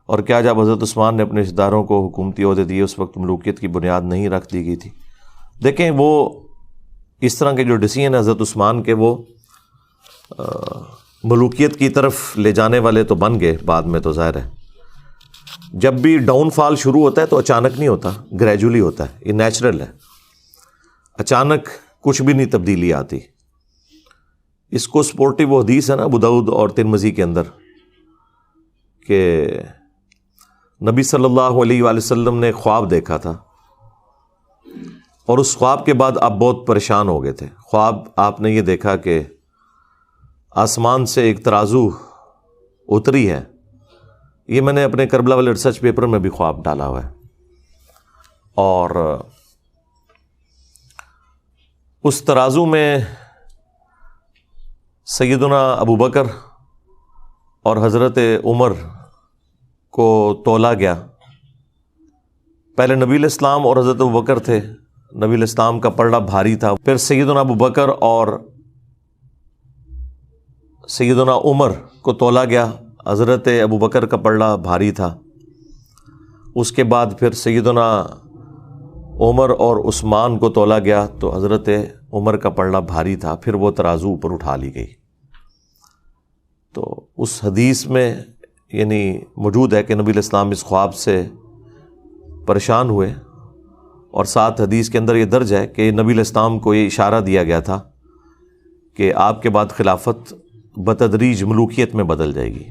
اور کیا جب حضرت عثمان نے اپنے رشتہ داروں کو حکومتی عہدے دیے اس وقت ملوکیت کی بنیاد نہیں رکھ دی گئی تھی؟ دیکھیں وہ اس طرح کے جو ڈیسیژن حضرت عثمان کے وہ ملوکیت کی طرف لے جانے والے تو بن گئے بعد میں، تو ظاہر ہے جب بھی ڈاؤن فال شروع ہوتا ہے تو اچانک نہیں ہوتا، گریجولی ہوتا ہے، یہ نیچرل ہے، اچانک کچھ بھی نہیں تبدیلی آتی۔ اس کو سپورٹی وہ حدیث ہے نا ابو داؤد اور ترمذی کے اندر کہ نبی صلی اللہ علیہ وآلہ وسلم نے خواب دیکھا تھا، اور اس خواب کے بعد آپ بہت پریشان ہو گئے تھے۔ خواب آپ نے یہ دیکھا کہ آسمان سے ایک ترازو اتری ہے، یہ میں نے اپنے کربلا والے ریسرچ پیپر میں بھی خواب ڈالا ہوا ہے، اور اس ترازو میں سیدنا ابو بکر اور حضرت عمر کو تولا گیا۔ پہلے نبی علیہ السلام اور حضرت ابو بکر تھے، نبی علیہ السلام کا پلڑا بھاری تھا، پھر سیدنا ابو بکر اور سیدنا عمر کو تولا گیا، حضرت ابو بکر کا پلڑا بھاری تھا، اس کے بعد پھر سیدنا عمر اور عثمان کو تولا گیا تو حضرت عمر کا پلڑا بھاری تھا، پھر وہ ترازو اوپر اٹھا لی گئی۔ تو اس حدیث میں یعنی موجود ہے کہ نبی علیہ السلام اس خواب سے پریشان ہوئے، اور ساتھ حدیث کے اندر یہ درج ہے کہ نبی علیہ السلام کو یہ اشارہ دیا گیا تھا کہ آپ کے بعد خلافت بتدریج ملوکیت میں بدل جائے گی،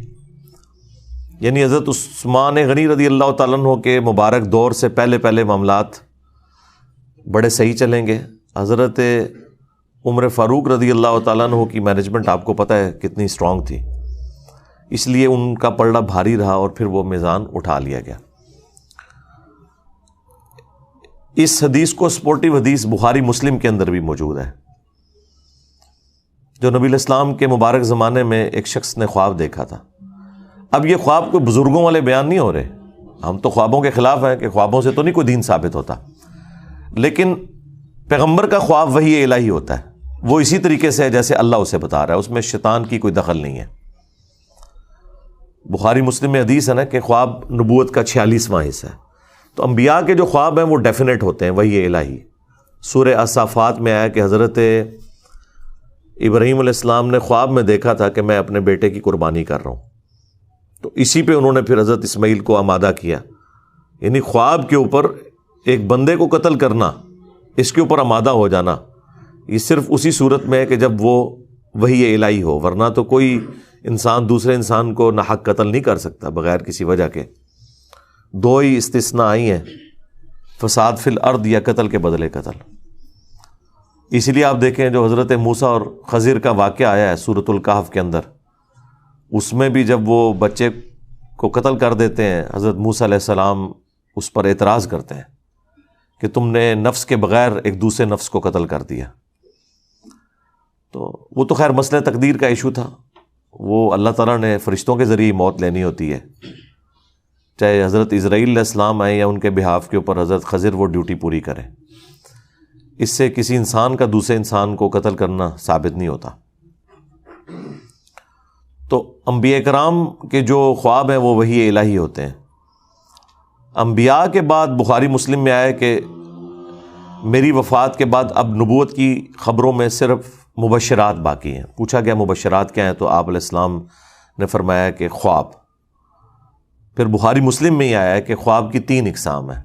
یعنی حضرت عثمان غنی رضی اللہ تعالیٰ عنہ کے مبارک دور سے پہلے معاملات بڑے صحیح چلیں گے۔ حضرت عمر فاروق رضی اللہ تعالیٰ عنہ کی مینجمنٹ آپ کو پتہ ہے کتنی اسٹرانگ تھی، اس لیے ان کا پلڑا بھاری رہا اور پھر وہ میزان اٹھا لیا گیا۔ اس حدیث کو سپورٹیو حدیث بخاری مسلم کے اندر بھی موجود ہے، جو نبی علیہ السلام کے مبارک زمانے میں ایک شخص نے خواب دیکھا تھا۔ اب یہ خواب کوئی بزرگوں والے بیان نہیں ہو رہے، ہم تو خوابوں کے خلاف ہیں کہ خوابوں سے تو نہیں کوئی دین ثابت ہوتا، لیکن پیغمبر کا خواب وحی الہی ہوتا ہے، وہ اسی طریقے سے ہے جیسے اللہ اسے بتا رہا ہے، اس میں شیطان کی کوئی دخل نہیں ہے۔ بخاری مسلم میں حدیث ہے نا کہ خواب نبوت کا 46واں حصہ ہے، تو انبیاء کے جو خواب ہیں وہ ڈیفینیٹ ہوتے ہیں، وحی الہی۔ سورہ الصافات میں آیا کہ حضرت ابراہیم علیہ السلام نے خواب میں دیکھا تھا کہ میں اپنے بیٹے کی قربانی کر رہا ہوں، تو اسی پہ انہوں نے پھر حضرت اسماعیل کو آمادہ کیا، یعنی خواب کے اوپر ایک بندے کو قتل کرنا، اس کے اوپر آمادہ ہو جانا، یہ صرف اسی صورت میں ہے کہ جب وہ وحی الہی ہو، ورنہ تو کوئی انسان دوسرے انسان کو ناحق قتل نہیں کر سکتا بغیر کسی وجہ کے۔ دو ہی استثناء آئی ہیں، فساد فی الارض یا قتل کے بدلے قتل۔ اس لیے آپ دیکھیں جو حضرت موسیٰ اور خضر کا واقعہ آیا ہے سورۃ الکہف کے اندر، اس میں بھی جب وہ بچے کو قتل کر دیتے ہیں، حضرت موسیٰ علیہ السلام اس پر اعتراض کرتے ہیں کہ تم نے نفس کے بغیر ایک دوسرے نفس کو قتل کر دیا۔ تو وہ تو خیر مسئلہ تقدیر کا ایشو تھا، وہ اللہ تعالیٰ نے فرشتوں کے ذریعے موت لینی ہوتی ہے، چاہے حضرت اسرائیل علیہ السلام آئیں یا ان کے بہاف کے اوپر حضرت خضر وہ ڈیوٹی پوری کریں، اس سے کسی انسان کا دوسرے انسان کو قتل کرنا ثابت نہیں ہوتا۔ تو انبیاء کرام کے جو خواب ہیں وہ وحی الہی ہوتے ہیں۔ انبیاء کے بعد بخاری مسلم میں آیا کہ میری وفات کے بعد اب نبوت کی خبروں میں صرف مبشرات باقی ہیں۔ پوچھا گیا مبشرات کیا ہیں، تو آپ علیہ السلام نے فرمایا کہ خواب۔ پھر بخاری مسلم میں ہی آیا ہے کہ خواب کی 3 اقسام ہیں،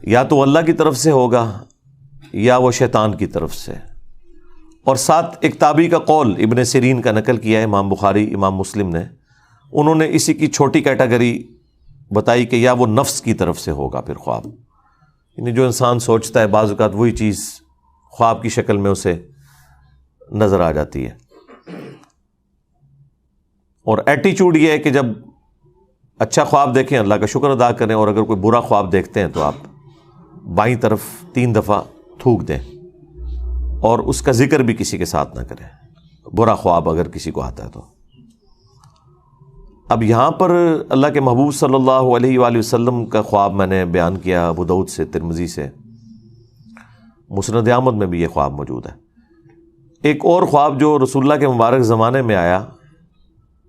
یا تو اللہ کی طرف سے ہوگا یا وہ شیطان کی طرف سے، اور ساتھ ایک تابعی کا قول ابن سیرین کا نقل کیا ہے امام بخاری امام مسلم نے، انہوں نے اسی کی چھوٹی کیٹیگری بتائی کہ یا وہ نفس کی طرف سے ہوگا پھر خواب، یعنی جو انسان سوچتا ہے بعض اوقات وہی چیز خواب کی شکل میں اسے نظر آ جاتی ہے۔ اور ایٹیچیوڈ یہ ہے کہ جب اچھا خواب دیکھیں اللہ کا شکر ادا کریں، اور اگر کوئی برا خواب دیکھتے ہیں تو آپ بائیں طرف 3 دفعہ تھوک دیں، اور اس کا ذکر بھی کسی کے ساتھ نہ کریں، برا خواب اگر کسی کو آتا ہے تو۔ اب یہاں پر اللہ کے محبوب صلی اللہ علیہ وآلہ وسلم کا خواب میں نے بیان کیا ابو داؤد سے، ترمذی سے، مسند احمد میں بھی یہ خواب موجود ہے۔ ایک اور خواب جو رسول اللہ کے مبارک زمانے میں آیا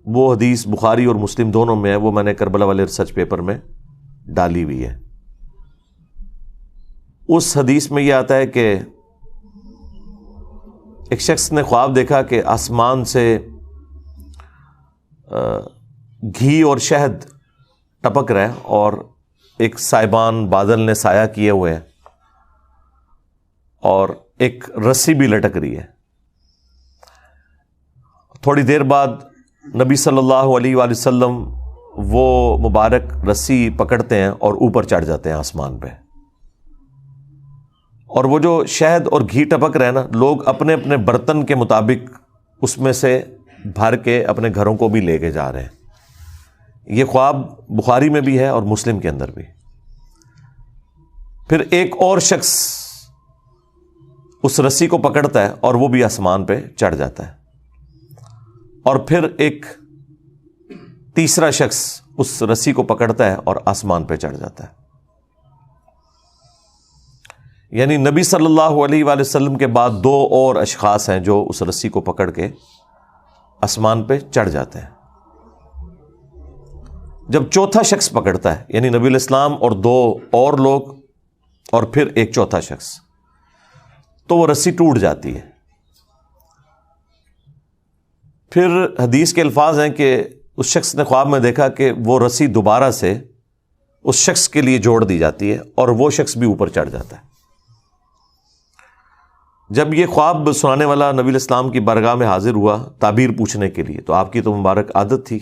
وہ حدیث بخاری اور مسلم دونوں میں ہے، وہ میں نے کربلا والے ریسرچ پیپر میں ڈالی ہوئی ہے۔ اس حدیث میں یہ آتا ہے کہ ایک شخص نے خواب دیکھا کہ آسمان سے گھی اور شہد ٹپک رہا ہے اور ایک سائبان بادل نے سایہ کیے ہوئے ہیں اور ایک رسی بھی لٹک رہی ہے۔ تھوڑی دیر بعد نبی صلی اللہ علیہ وآلہ وسلم وہ مبارک رسی پکڑتے ہیں اور اوپر چڑھ جاتے ہیں آسمان پہ، اور وہ جو شہد اور گھی ٹپک رہے ہیں نا، لوگ اپنے اپنے برتن کے مطابق اس میں سے بھر کے اپنے گھروں کو بھی لے کے جا رہے ہیں۔ یہ خواب بخاری میں بھی ہے اور مسلم کے اندر بھی۔ پھر ایک اور شخص اس رسی کو پکڑتا ہے اور وہ بھی آسمان پہ چڑھ جاتا ہے، اور پھر ایک تیسرا شخص اس رسی کو پکڑتا ہے اور آسمان پہ چڑھ جاتا ہے۔ یعنی نبی صلی اللہ علیہ وآلہ وسلم کے بعد دو اور اشخاص ہیں جو اس رسی کو پکڑ کے آسمان پہ چڑھ جاتے ہیں۔ جب چوتھا شخص پکڑتا ہے، یعنی نبی علیہ السلام اور دو اور لوگ اور پھر ایک چوتھا شخص، تو وہ رسی ٹوٹ جاتی ہے۔ پھر حدیث کے الفاظ ہیں کہ اس شخص نے خواب میں دیکھا کہ وہ رسی دوبارہ سے اس شخص کے لیے جوڑ دی جاتی ہے اور وہ شخص بھی اوپر چڑھ جاتا ہے۔ جب یہ خواب سنانے والا نبی علیہ السلام کی بارگاہ میں حاضر ہوا تعبیر پوچھنے کے لیے، تو آپ کی تو مبارک عادت تھی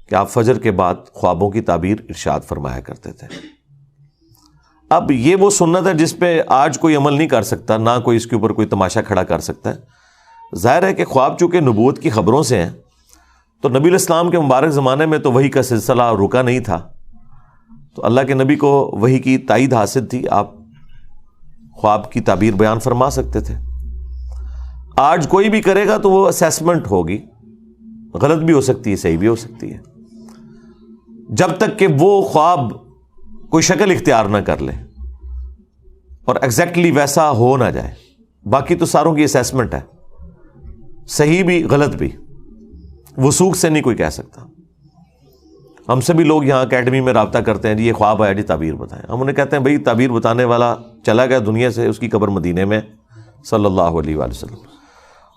کہ آپ فجر کے بعد خوابوں کی تعبیر ارشاد فرمایا کرتے تھے۔ اب یہ وہ سنت ہے جس پہ آج کوئی عمل نہیں کر سکتا، نہ کوئی اس کے اوپر کوئی تماشا کھڑا کر سکتا ہے۔ ظاہر ہے کہ خواب چونکہ نبوت کی خبروں سے ہیں، تو نبی علیہ السلام کے مبارک زمانے میں تو وحی کا سلسلہ رکا نہیں تھا، تو اللہ کے نبی کو وحی کی تائید حاصل تھی، آپ خواب کی تعبیر بیان فرما سکتے تھے۔ آج کوئی بھی کرے گا تو وہ اسیسمنٹ ہوگی، غلط بھی ہو سکتی ہے، صحیح بھی ہو سکتی ہے، جب تک کہ وہ خواب کوئی شکل اختیار نہ کر لے اور ایگزیکٹلی ویسا ہو نہ جائے۔ باقی تو ساروں کی اسیسمنٹ ہے، صحیح بھی غلط بھی، وثوق سے نہیں کوئی کہہ سکتا۔ ہم سے بھی لوگ یہاں اکیڈمی میں رابطہ کرتے ہیں، جی یہ خواب آیا، جی تعبیر بتائیں۔ ہم انہیں کہتے ہیں بھئی تعبیر بتانے والا چلا گیا دنیا سے، اس کی قبر مدینے میں صلی اللہ علیہ وآلہ وسلم۔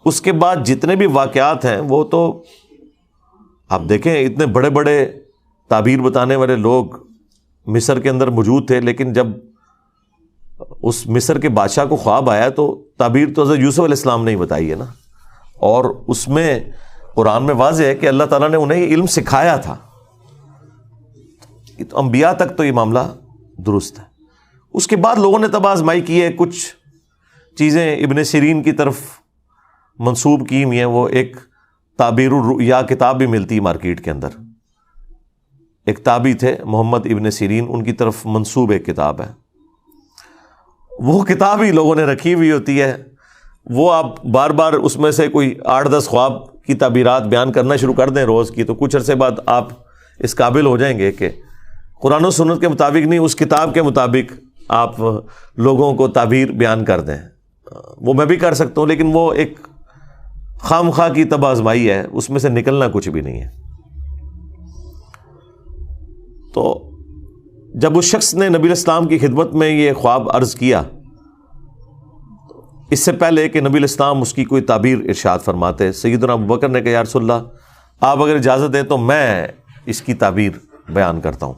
اس کے بعد جتنے بھی واقعات ہیں وہ تو آپ دیکھیں، اتنے بڑے بڑے تعبیر بتانے والے لوگ مصر کے اندر موجود تھے، لیکن جب اس مصر کے بادشاہ کو خواب آیا تو تعبیر تو حضرت یوسف علیہ السلام نے ہی بتائی ہے نا، اور اس میں قرآن میں واضح ہے کہ اللہ تعالیٰ نے انہیں یہ علم سکھایا تھا۔ تو انبیاء تک تو یہ معاملہ درست ہے۔ اس کے بعد لوگوں نے تب آزمائی کی ہے، کچھ چیزیں ابن سیرین کی طرف منسوب کی ہوئی ہیں، وہ ایک تعبیر الرؤیا کتاب بھی ملتی ہے مارکیٹ کے اندر، ایک تابعی تھے محمد ابن سیرین، ان کی طرف منسوب ایک کتاب ہے، وہ کتاب ہی لوگوں نے رکھی ہوئی ہوتی ہے، وہ آپ بار بار اس میں سے کوئی 8-10 خواب کی تعبیرات بیان کرنا شروع کر دیں روز کی، تو کچھ عرصے بعد آپ اس قابل ہو جائیں گے کہ قرآن و سنت کے مطابق نہیں، اس کتاب کے مطابق آپ لوگوں کو تعبیر بیان کر دیں۔ وہ میں بھی کر سکتا ہوں، لیکن وہ ایک خام خواہ کی تب آزمائی ہے، اس میں سے نکلنا کچھ بھی نہیں ہے۔ تو جب اس شخص نے نبی علیہ السلام کی خدمت میں یہ خواب عرض کیا، اس سے پہلے کہ نبی علیہ السلام اس کی کوئی تعبیر ارشاد فرماتے، سیدنا ابوبکر نے کہا یا رسول اللہ آپ اگر اجازت دیں تو میں اس کی تعبیر بیان کرتا ہوں۔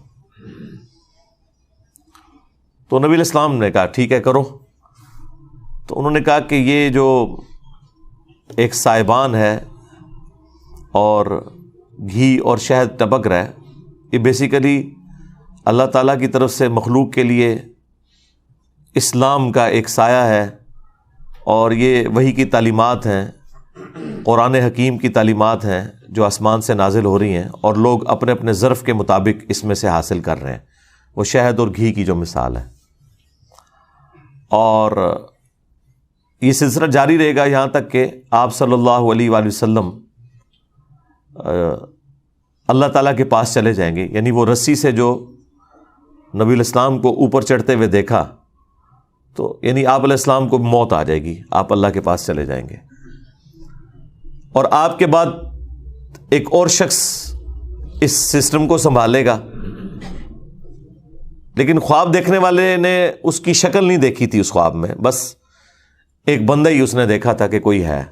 تو نبی علیہ السلام نے کہا ٹھیک ہے کرو۔ تو انہوں نے کہا کہ یہ جو ایک سائبان ہے اور گھی اور شہد ٹپک رہا ہے، یہ بیسیکلی اللہ تعالیٰ کی طرف سے مخلوق کے لیے اسلام کا ایک سایہ ہے، اور یہ وحی کی تعلیمات ہیں، قرآن حکیم کی تعلیمات ہیں جو آسمان سے نازل ہو رہی ہیں، اور لوگ اپنے اپنے ظرف کے مطابق اس میں سے حاصل کر رہے ہیں۔ وہ شہد اور گھی کی جو مثال ہے، اور یہ سلسلہ جاری رہے گا یہاں تک کہ آپ صلی اللہ علیہ وآلہ وسلم اللہ تعالیٰ کے پاس چلے جائیں گے۔ یعنی وہ رسی سے جو نبی علیہ السلام کو اوپر چڑھتے ہوئے دیکھا، تو یعنی آپ علیہ السلام کو موت آ جائے گی، آپ اللہ کے پاس چلے جائیں گے، اور آپ کے بعد ایک اور شخص اس سسٹم کو سنبھالے گا، لیکن خواب دیکھنے والے نے اس کی شکل نہیں دیکھی تھی اس خواب میں، بس ایک بندہ ہی اس نے دیکھا تھا کہ کوئی ہے،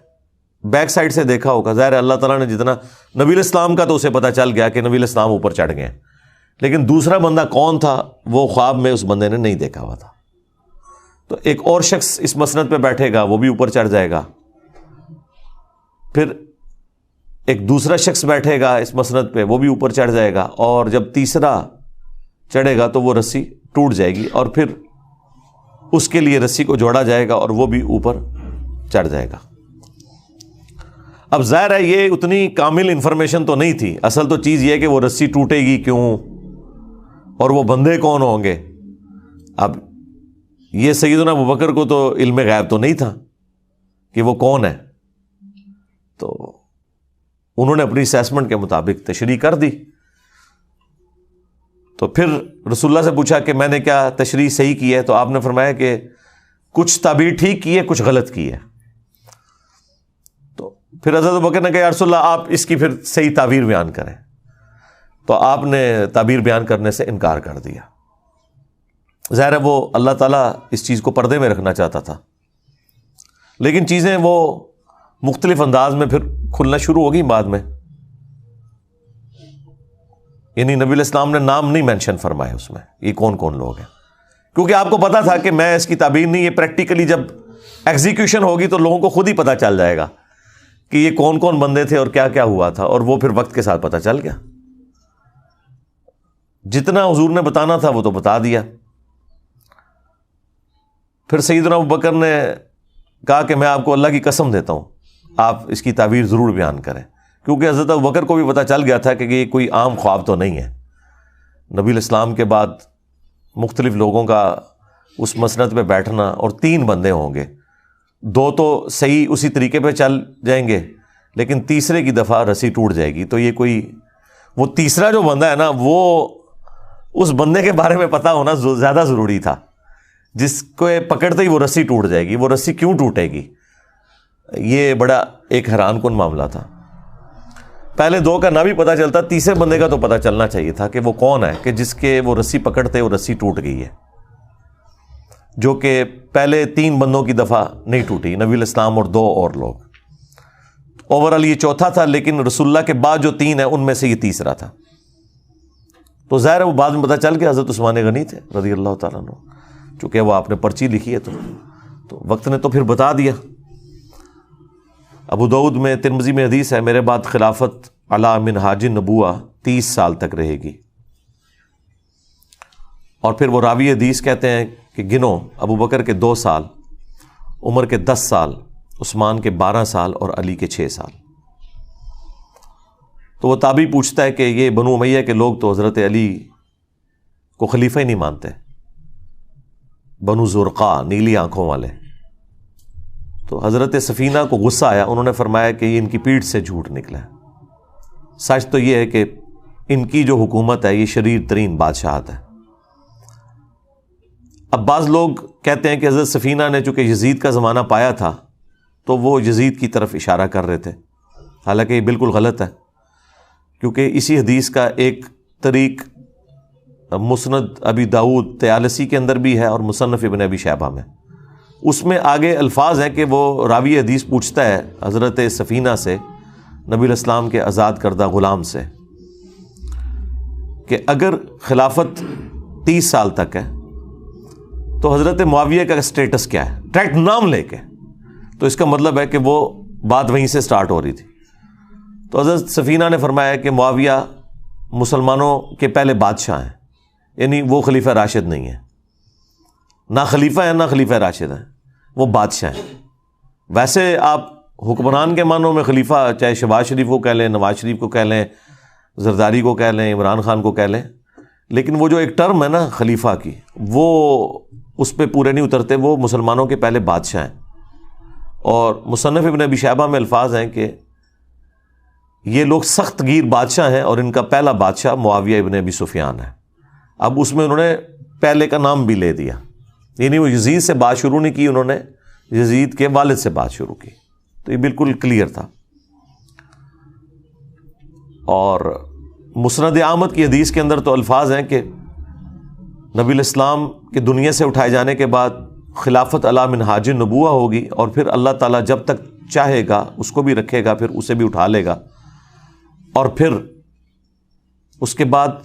بیک سائڈ سے دیکھا ہوگا۔ ظاہر اللہ تعالیٰ نے جتنا، نبی علیہ السلام کا تو اسے پتہ چل گیا کہ نبی علیہ السلام اوپر چڑھ گئے، لیکن دوسرا بندہ کون تھا وہ خواب میں اس بندے نے نہیں دیکھا ہوا تھا۔ تو ایک اور شخص اس مسند پہ بیٹھے گا، وہ بھی اوپر چڑھ جائے گا، پھر ایک دوسرا شخص بیٹھے گا اس مسند پہ، وہ بھی اوپر چڑھ جائے گا، اور جب تیسرا چڑھے گا تو وہ رسی ٹوٹ جائے گی، اور پھر اس کے لیے رسی کو جوڑا جائے گا اور وہ بھی اوپر چڑھ جائے گا۔ اب ظاہر ہے یہ اتنی کامل انفارمیشن تو نہیں تھی، اصل تو چیز یہ ہے کہ وہ رسی ٹوٹے گی کیوں اور وہ بندے کون ہوں گے۔ اب یہ سیدنا ابوبکر کو تو علم غیب تو نہیں تھا کہ وہ کون ہے، تو انہوں نے اپنی اسیسمنٹ کے مطابق تشریح کر دی۔ تو پھر رسول اللہ سے پوچھا کہ میں نے کیا تشریح صحیح کی ہے؟ تو آپ نے فرمایا کہ کچھ تعبیر ٹھیک کی ہے، کچھ غلط کی ہے۔ تو پھر حضرت ابوبکر نے کہا یا رسول اللہ آپ اس کی پھر صحیح تعبیر بیان کریں، تو آپ نے تعبیر بیان کرنے سے انکار کر دیا۔ ظاہر ہے وہ اللہ تعالیٰ اس چیز کو پردے میں رکھنا چاہتا تھا، لیکن چیزیں وہ مختلف انداز میں پھر کھلنا شروع ہو گئی بعد میں، یعنی نبی علیہ السلام نے نام نہیں مینشن فرمائے اس میں یہ کون کون لوگ ہیں، کیونکہ آپ کو پتا تھا کہ میں اس کی تعبیر نہیں، یہ پریکٹیکلی جب ایگزیکیوشن ہوگی تو لوگوں کو خود ہی پتا چل جائے گا کہ یہ کون کون بندے تھے اور کیا کیا ہوا تھا، اور وہ پھر وقت کے ساتھ پتا چل گیا۔ جتنا حضور نے بتانا تھا وہ تو بتا دیا۔ پھر سیدنا ابوبکر نے کہا کہ میں آپ کو اللہ کی قسم دیتا ہوں آپ اس کی تعبیر ضرور بیان کریں، کیونکہ حضرت ابوبکر کو بھی پتہ چل گیا تھا کہ یہ کوئی عام خواب تو نہیں ہے۔ نبی علیہ السلام کے بعد مختلف لوگوں کا اس مسند پہ بیٹھنا، اور 3 بندے ہوں گے، 2 تو صحیح اسی طریقے پہ چل جائیں گے، لیکن تیسرے کی دفعہ رسی ٹوٹ جائے گی، تو یہ کوئی وہ تیسرا جو بندہ ہے نا، وہ اس بندے کے بارے میں پتہ ہونا زیادہ ضروری تھا، جس کو پکڑتے ہی وہ رسی ٹوٹ جائے گی۔ وہ رسی کیوں ٹوٹے گی؟ یہ بڑا ایک حیران کن معاملہ تھا۔ پہلے 2 کا نہ بھی پتہ چلتا، تیسرے بندے کا تو پتہ چلنا چاہیے تھا کہ وہ کون ہے کہ جس کے وہ رسی پکڑتے وہ رسی ٹوٹ گئی ہے، جو کہ پہلے 3 بندوں کی دفعہ نہیں ٹوٹی، نبی علیہ السلام اور 2 اور لوگ۔ اوورال یہ چوتھا تھا، لیکن رسول اللہ کے بعد جو 3 ہیں ان میں سے یہ تیسرا تھا۔ تو ظاہر ہے وہ بعد میں پتہ چل گیا حضرت عثمان غنی تھے رضی اللہ تعالیٰ عنہ، چونکہ وہ آپ نے پرچی لکھی ہے تو وقت نے تو پھر بتا دیا۔ ابو داؤد میں، ترمذی میں حدیث ہے، میرے بعد خلافت علی منہاج النبوہ 30 سال تک رہے گی۔ اور پھر وہ راوی حدیث کہتے ہیں کہ گنو، ابو بکر کے 2 سال، عمر کے 10 سال، عثمان کے 12 سال اور علی کے 6 سال۔ تو وہ تابعی پوچھتا ہے کہ یہ بنو امیہ کے لوگ تو حضرت علی کو خلیفہ ہی نہیں مانتے، بنو زرقاء، نیلی آنکھوں والے۔ تو حضرت سفینہ کو غصہ آیا، انہوں نے فرمایا کہ یہ ان کی پیٹھ سے جھوٹ نکلا ہے۔ سچ تو یہ ہے کہ ان کی جو حکومت ہے یہ شریر ترین بادشاہت ہے۔ اب بعض لوگ کہتے ہیں کہ حضرت سفینہ نے چونکہ یزید کا زمانہ پایا تھا تو وہ یزید کی طرف اشارہ کر رہے تھے، حالانکہ یہ بالکل غلط ہے، کیونکہ اسی حدیث کا ایک طریق مسند ابی داؤد طیالسی کے اندر بھی ہے اور مصنف ابن ابی شیبہ میں۔ اس میں آگے الفاظ ہیں کہ وہ راوی حدیث پوچھتا ہے حضرت سفینہ سے، نبی علیہ السلام کے آزاد کردہ غلام سے، کہ اگر خلافت 30 سال تک ہے تو حضرت معاویہ کا اسٹیٹس کیا ہے، ڈائریکٹ نام لے کے، تو اس کا مطلب ہے کہ وہ بات وہیں سے سٹارٹ ہو رہی تھی۔ تو حضرت سفینہ نے فرمایا کہ معاویہ مسلمانوں کے پہلے بادشاہ ہیں، یعنی وہ خلیفہ راشد نہیں ہے، نہ خلیفہ ہیں نہ خلیفہ راشد ہیں، وہ بادشاہ ہیں۔ ویسے آپ حکمران کے معنوں میں خلیفہ چاہے شہباز شریف کو کہہ لیں، نواز شریف کو کہہ لیں، زرداری کو کہہ لیں، عمران خان کو کہہ لیں، لیکن وہ جو ایک ٹرم ہے نا خلیفہ کی، وہ اس پہ پورے نہیں اترتے، وہ مسلمانوں کے پہلے بادشاہ ہیں۔ اور مصنف ابن ابی شیبہ میں الفاظ ہیں کہ یہ لوگ سخت گیر بادشاہ ہیں اور ان کا پہلا بادشاہ معاویہ ابن ابی سفیان ہے۔ اب اس میں انہوں نے پہلے کا نام بھی لے دیا، یعنی وہ یزید سے بات شروع نہیں کی، انہوں نے یزید کے والد سے بات شروع کی، تو یہ بالکل کلیئر تھا۔ اور مسند احمد کی حدیث کے اندر تو الفاظ ہیں کہ نبی الاسلام کے دنیا سے اٹھائے جانے کے بعد خلافت علی منہاج النبوہ ہوگی، اور پھر اللہ تعالیٰ جب تک چاہے گا اس کو بھی رکھے گا، پھر اسے بھی اٹھا لے گا، اور پھر اس کے بعد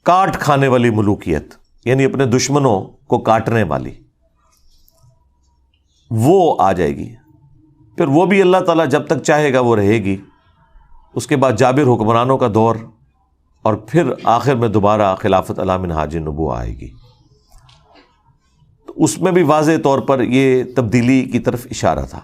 کاٹ کھانے والی ملوکیت، یعنی اپنے دشمنوں کو کاٹنے والی، وہ آ جائے گی۔ پھر وہ بھی اللہ تعالیٰ جب تک چاہے گا وہ رہے گی۔ اس کے بعد جابر حکمرانوں کا دور، اور پھر آخر میں دوبارہ خلافت علی منہاج النبوہ آئے گی۔ تو اس میں بھی واضح طور پر یہ تبدیلی کی طرف اشارہ تھا۔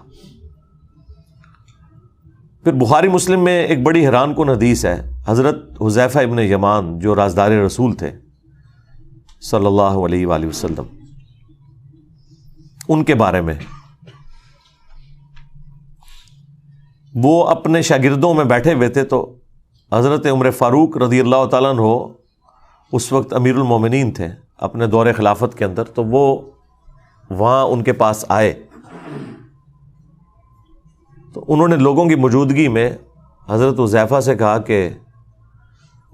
پھر بخاری مسلم میں ایک بڑی حیران کن حدیث ہے، حضرت حذیفہ ابن یمان جو رازدار رسول تھے صلی اللہ علیہ وآلہ وسلم، ان کے بارے میں وہ اپنے شاگردوں میں بیٹھے ہوئے تھے، تو حضرت عمر فاروق رضی اللہ تعالیٰ عنہ اس وقت امیر المومنین تھے اپنے دور خلافت کے اندر، تو وہ وہاں ان کے پاس آئے، تو انہوں نے لوگوں کی موجودگی میں حضرت حذیفہ سے کہا کہ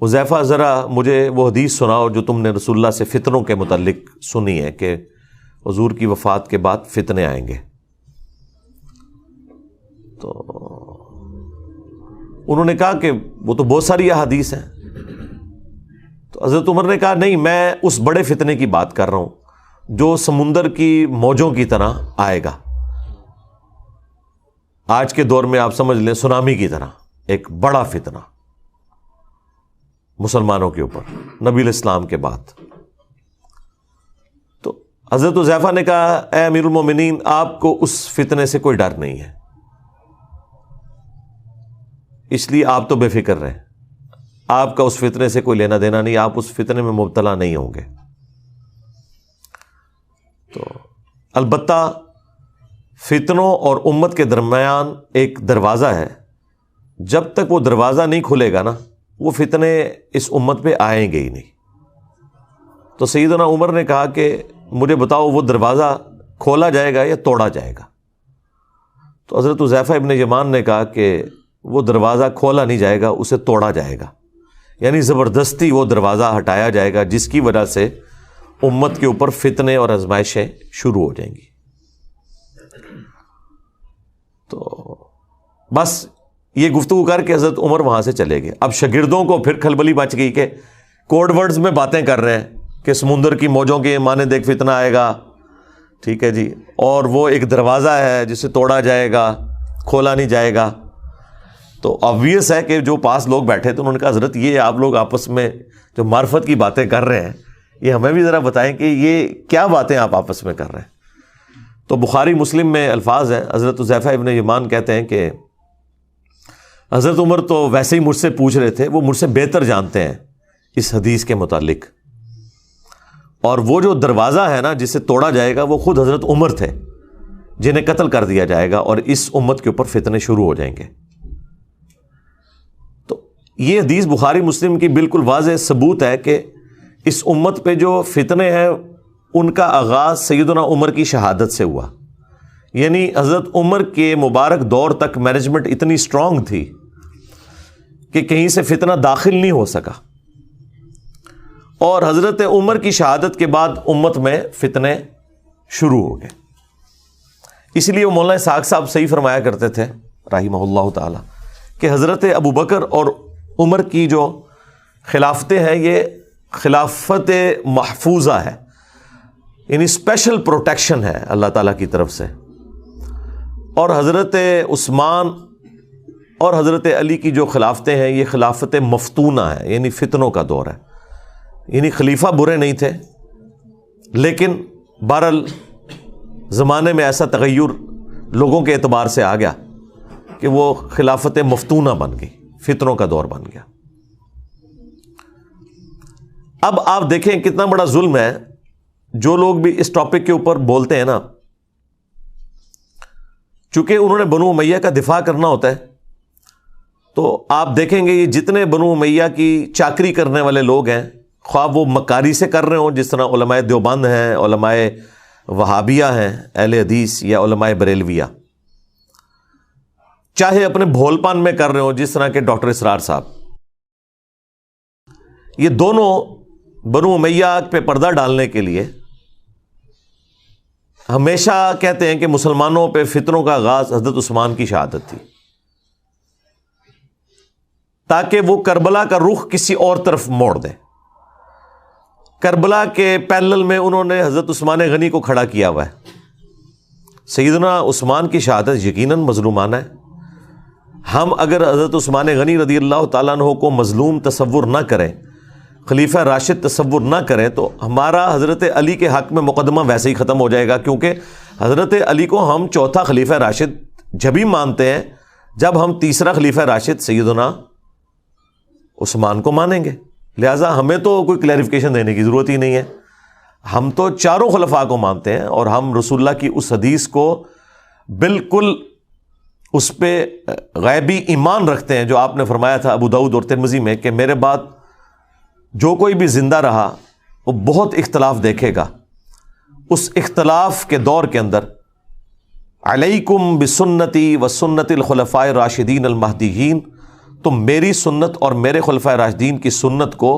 حذیفہ ذرا مجھے وہ حدیث سناؤ جو تم نے رسول اللہ سے فتنوں کے متعلق سنی ہے کہ حضور کی وفات کے بعد فتنے آئیں گے۔ تو انہوں نے کہا کہ وہ تو بہت ساری احادیث ہیں۔ تو حضرت عمر نے کہا نہیں، میں اس بڑے فتنے کی بات کر رہا ہوں جو سمندر کی موجوں کی طرح آئے گا، آج کے دور میں آپ سمجھ لیں سونامی کی طرح ایک بڑا فتنہ مسلمانوں کے اوپر نبی الاسلام کے بعد۔ تو حضرت حذیفہ نے کہا اے امیر المومنین، آپ کو اس فتنے سے کوئی ڈر نہیں ہے، اس لیے آپ تو بے فکر رہیں، آپ کا اس فتنے سے کوئی لینا دینا نہیں، آپ اس فتنے میں مبتلا نہیں ہوں گے۔ تو البتہ فتنوں اور امت کے درمیان ایک دروازہ ہے، جب تک وہ دروازہ نہیں کھلے گا نا، وہ فتنے اس امت پہ آئیں گے ہی نہیں۔ تو سیدنا عمر نے کہا کہ مجھے بتاؤ وہ دروازہ کھولا جائے گا یا توڑا جائے گا؟ تو حضرت حذیفہ ابن یمان نے کہا کہ وہ دروازہ کھولا نہیں جائے گا، اسے توڑا جائے گا، یعنی زبردستی وہ دروازہ ہٹایا جائے گا، جس کی وجہ سے امت کے اوپر فتنے اور آزمائشیں شروع ہو جائیں گی۔ تو بس یہ گفتگو کر کے حضرت عمر وہاں سے چلے گئے۔ اب شاگردوں کو پھر کھلبلی مچ گئی کہ کوڈ ورڈز میں باتیں کر رہے ہیں کہ سمندر کی موجوں کے مانے دیکھ فتنہ آئے گا، ٹھیک ہے جی، اور وہ ایک دروازہ ہے جسے توڑا جائے گا، کھولا نہیں جائے گا۔ تو آبویس ہے کہ جو پاس لوگ بیٹھے تھے انہوں نے کہا حضرت یہ آپ لوگ آپس میں جو معرفت کی باتیں کر رہے ہیں، یہ ہمیں بھی ذرا بتائیں کہ یہ کیا باتیں آپ آپس میں کر رہے ہیں۔ تو بخاری مسلم میں الفاظ ہیں، حضرت حذیفہ ابن یمان کہتے ہیں کہ حضرت عمر تو ویسے ہی مجھ سے پوچھ رہے تھے، وہ مجھ سے بہتر جانتے ہیں اس حدیث کے متعلق، اور وہ جو دروازہ ہے نا جسے توڑا جائے گا وہ خود حضرت عمر تھے جنہیں قتل کر دیا جائے گا اور اس امت کے اوپر فتنے شروع ہو جائیں گے۔ تو یہ حدیث بخاری مسلم کی بالکل واضح ثبوت ہے کہ اس امت پہ جو فتنے ہیں ان کا آغاز سیدنا عمر کی شہادت سے ہوا، یعنی حضرت عمر کے مبارک دور تک مینجمنٹ اتنی اسٹرانگ تھی کہ کہیں سے فتنہ داخل نہیں ہو سکا، اور حضرت عمر کی شہادت کے بعد امت میں فتنے شروع ہو گئے۔ اس لیے وہ مولانا اسحاق صاحب صحیح فرمایا کرتے تھے رحمہ اللہ تعالی کہ حضرت ابو بکر اور عمر کی جو خلافتیں ہیں یہ خلافت محفوظہ ہے، یعنی اسپیشل پروٹیکشن ہے اللہ تعالیٰ کی طرف سے، اور حضرت عثمان اور حضرت علی کی جو خلافتیں ہیں یہ خلافت مفتونہ ہے، یعنی فتنوں کا دور ہے، یعنی خلیفہ برے نہیں تھے، لیکن بہرحال زمانے میں ایسا تغیر لوگوں کے اعتبار سے آ گیا کہ وہ خلافت مفتونہ بن گئی، فتنوں کا دور بن گیا۔ اب آپ دیکھیں کتنا بڑا ظلم ہے، جو لوگ بھی اس ٹاپک کے اوپر بولتے ہیں نا، چونکہ انہوں نے بنو امیہ کا دفاع کرنا ہوتا ہے، تو آپ دیکھیں گے یہ جتنے بنو امیہ کی چاکری کرنے والے لوگ ہیں، خواہ وہ مکاری سے کر رہے ہوں جس طرح علماء دیوبند ہیں، علماء وہابیہ ہیں اہل حدیث، یا علماء بریلویہ، چاہے اپنے بھول پان میں کر رہے ہوں جس طرح کے ڈاکٹر اسرار صاحب، یہ دونوں بنو امیہ پہ پردہ ڈالنے کے لیے ہمیشہ کہتے ہیں کہ مسلمانوں پہ فتنوں کا آغاز حضرت عثمان کی شہادت تھی، تاکہ وہ کربلا کا رخ کسی اور طرف موڑ دیں۔ کربلا کے پیرلل میں انہوں نے حضرت عثمان غنی کو کھڑا کیا ہوا ہے۔ سیدنا عثمان کی شہادت یقیناً مظلومانہ ہے۔ ہم اگر حضرت عثمان غنی رضی اللہ تعالیٰ عنہ کو مظلوم تصور نہ کریں، خلیفہ راشد تصور نہ کریں، تو ہمارا حضرت علی کے حق میں مقدمہ ویسے ہی ختم ہو جائے گا، کیونکہ حضرت علی کو ہم چوتھا خلیفہ راشد جبھی مانتے ہیں جب ہم تیسرا خلیفہ راشد سیدنا عثمان کو مانیں گے۔ لہٰذا ہمیں تو کوئی کلیریفیکیشن دینے کی ضرورت ہی نہیں ہے، ہم تو چاروں خلفاء کو مانتے ہیں، اور ہم رسول اللہ کی اس حدیث کو بالکل اس پہ غیبی ایمان رکھتے ہیں جو آپ نے فرمایا تھا ابو داؤد اور ترمذی میں کہ میرے بعد جو کوئی بھی زندہ رہا وہ بہت اختلاف دیکھے گا، اس اختلاف کے دور کے اندر علیکم بسنتی و سنت الخلفاء الراشدین المہدیین، تم میری سنت اور میرے خلفاء راشدین کی سنت کو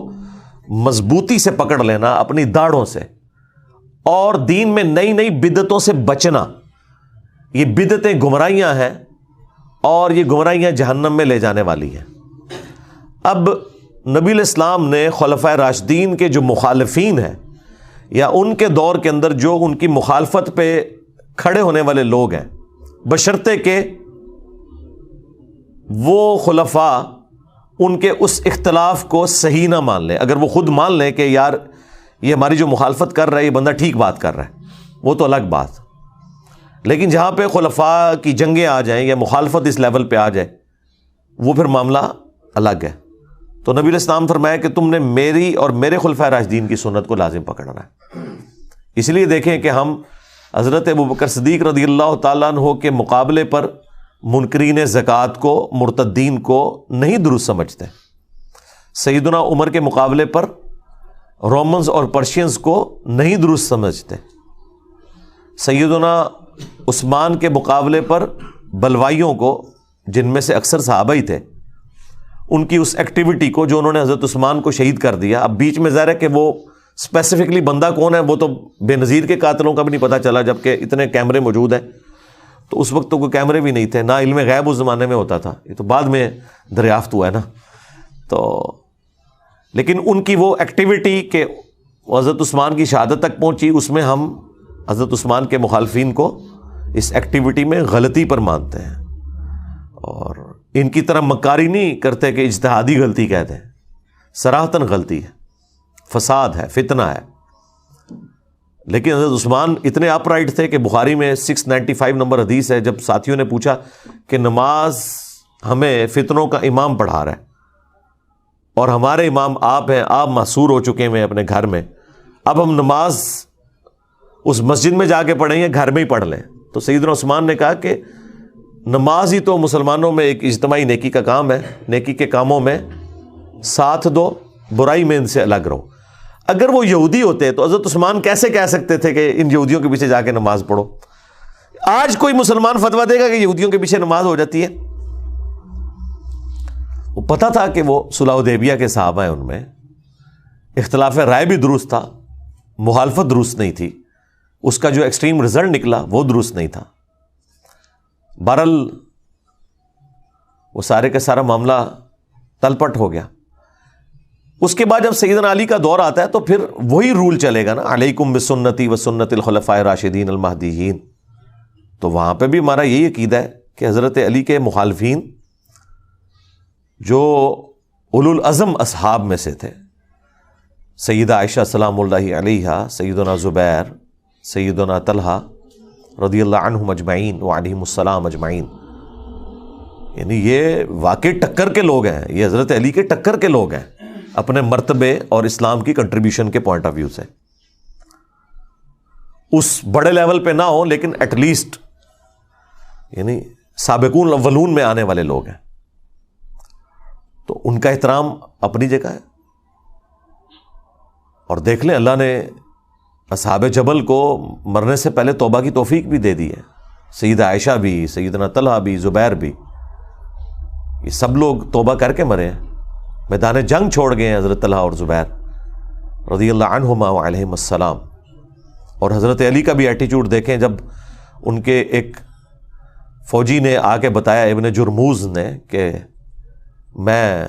مضبوطی سے پکڑ لینا اپنی داڑھوں سے، اور دین میں نئی نئی بدعتوں سے بچنا۔ یہ بدعتیں گمراہیاں ہیں اور یہ گمراہیاں جہنم میں لے جانے والی ہیں۔ اب نبی الاسلام نے خلفاء راشدین کے جو مخالفین ہیں یا ان کے دور کے اندر جو ان کی مخالفت پہ کھڑے ہونے والے لوگ ہیں، بشرطے کہ وہ خلفاء ان کے اس اختلاف کو صحیح نہ مان لیں۔ اگر وہ خود مان لیں کہ یار یہ ہماری جو مخالفت کر رہا ہے یہ بندہ ٹھیک بات کر رہا ہے، وہ تو الگ بات، لیکن جہاں پہ خلفاء کی جنگیں آ جائیں یا مخالفت اس لیول پہ آ جائے وہ پھر معاملہ الگ ہے۔ تو نبی علیہ السلام فرمایا کہ تم نے میری اور میرے خلفاء راشدین کی سنت کو لازم پکڑنا ہے۔ اس لیے دیکھیں کہ ہم حضرت ابوبکر صدیق رضی اللہ تعالیٰ عنہ کے مقابلے پر منکرین زکوٰۃ کو، مرتدین کو نہیں درست سمجھتے، سیدنا عمر کے مقابلے پر رومنز اور پرشینز کو نہیں درست سمجھتے، سیدنا عثمان کے مقابلے پر بلوائیوں کو، جن میں سے اکثر صحابہ ہی تھے، ان کی اس ایکٹیویٹی کو جو انہوں نے حضرت عثمان کو شہید کر دیا۔ اب بیچ میں ظاہر ہے کہ وہ اسپیسیفکلی بندہ کون ہے وہ تو بے نظیر کے قاتلوں کا بھی نہیں پتہ چلا، جبکہ اتنے کیمرے موجود ہیں۔ تو اس وقت تو کوئی کیمرے بھی نہیں تھے، نہ علم غیب اس زمانے میں ہوتا تھا، یہ تو بعد میں دریافت ہوا ہے نا۔ تو لیکن ان کی وہ ایکٹیویٹی کہ حضرت عثمان کی شہادت تک پہنچی، اس میں ہم حضرت عثمان کے مخالفین کو اس ایکٹیویٹی میں غلطی پر مانتے ہیں، اور ان کی طرح مکاری نہیں کرتے کہ اجتہادی غلطی کہتے ہیں، صراحتاً غلطی ہے، فساد ہے، فتنہ ہے۔ لیکن حضرت عثمان اتنے اپ رائٹ تھے کہ بخاری میں 695 نمبر حدیث ہے، جب ساتھیوں نے پوچھا کہ نماز ہمیں فتنوں کا امام پڑھا رہا ہے اور ہمارے امام آپ ہیں، آپ محصور ہو چکے ہیں اپنے گھر میں، اب ہم نماز اس مسجد میں جا کے پڑھیں یا گھر میں ہی پڑھ لیں؟ تو سیدنا عثمان نے کہا کہ نماز ہی تو مسلمانوں میں ایک اجتماعی نیکی کا کام ہے، نیکی کے کاموں میں ساتھ دو، برائی میں ان سے الگ رہو۔ اگر وہ یہودی ہوتے تو حضرت عثمان کیسے کہہ سکتے تھے کہ ان یہودیوں کے پیچھے جا کے نماز پڑھو؟ آج کوئی مسلمان فتویٰ دے گا کہ یہودیوں کے پیچھے نماز ہو جاتی ہے؟ وہ پتہ تھا کہ وہ صلح حدیبیہ کے صحابہ ہیں، ان میں اختلاف رائے بھی درست تھا، مخالفت درست نہیں تھی، اس کا جو ایکسٹریم رزلٹ نکلا وہ درست نہیں تھا۔ بہرحال وہ سارے کا سارا معاملہ تلپٹ ہو گیا۔ اس کے بعد جب سیدنا علی کا دور آتا ہے تو پھر وہی رول چلے گا نا، علیکم بسنتی و سنت الخلفاء الراشدین المہدیین۔ تو وہاں پہ بھی ہمارا یہی عقیدہ ہے کہ حضرت علی کے مخالفین جو اولو العزم اصحاب میں سے تھے، سیدہ عائشہ سلام اللہ علیہا، سیدنا زبیر، سیدنا طلحہ رضی اللہ عنہم اجمعین وعلیہم السلام اجمعین، یعنی یہ واقعی ٹکر کے لوگ ہیں، یہ حضرت علی کے ٹکر کے لوگ ہیں اپنے مرتبے اور اسلام کی کنٹریبیوشن کے پوائنٹ آف ویو سے۔ اس بڑے لیول پہ نہ ہو لیکن ایٹ لیسٹ یعنی سابقون الاولون میں آنے والے لوگ ہیں، تو ان کا احترام اپنی جگہ ہے۔ اور دیکھ لیں اللہ نے اصحاب جبل کو مرنے سے پہلے توبہ کی توفیق بھی دے دی ہے، سیدہ عائشہ بھی، سیدنا طلحہ بھی، زبیر بھی، یہ سب لوگ توبہ کر کے مرے ہیں۔ میدان جنگ چھوڑ گئے ہیں حضرت طلحہ اور زبیر رضی اللہ عنہما وعلیہم السلام. اور حضرت علی کا بھی ایٹیچیوڈ دیکھیں، جب ان کے ایک فوجی نے آ کے بتایا ابن جرموز نے کہ میں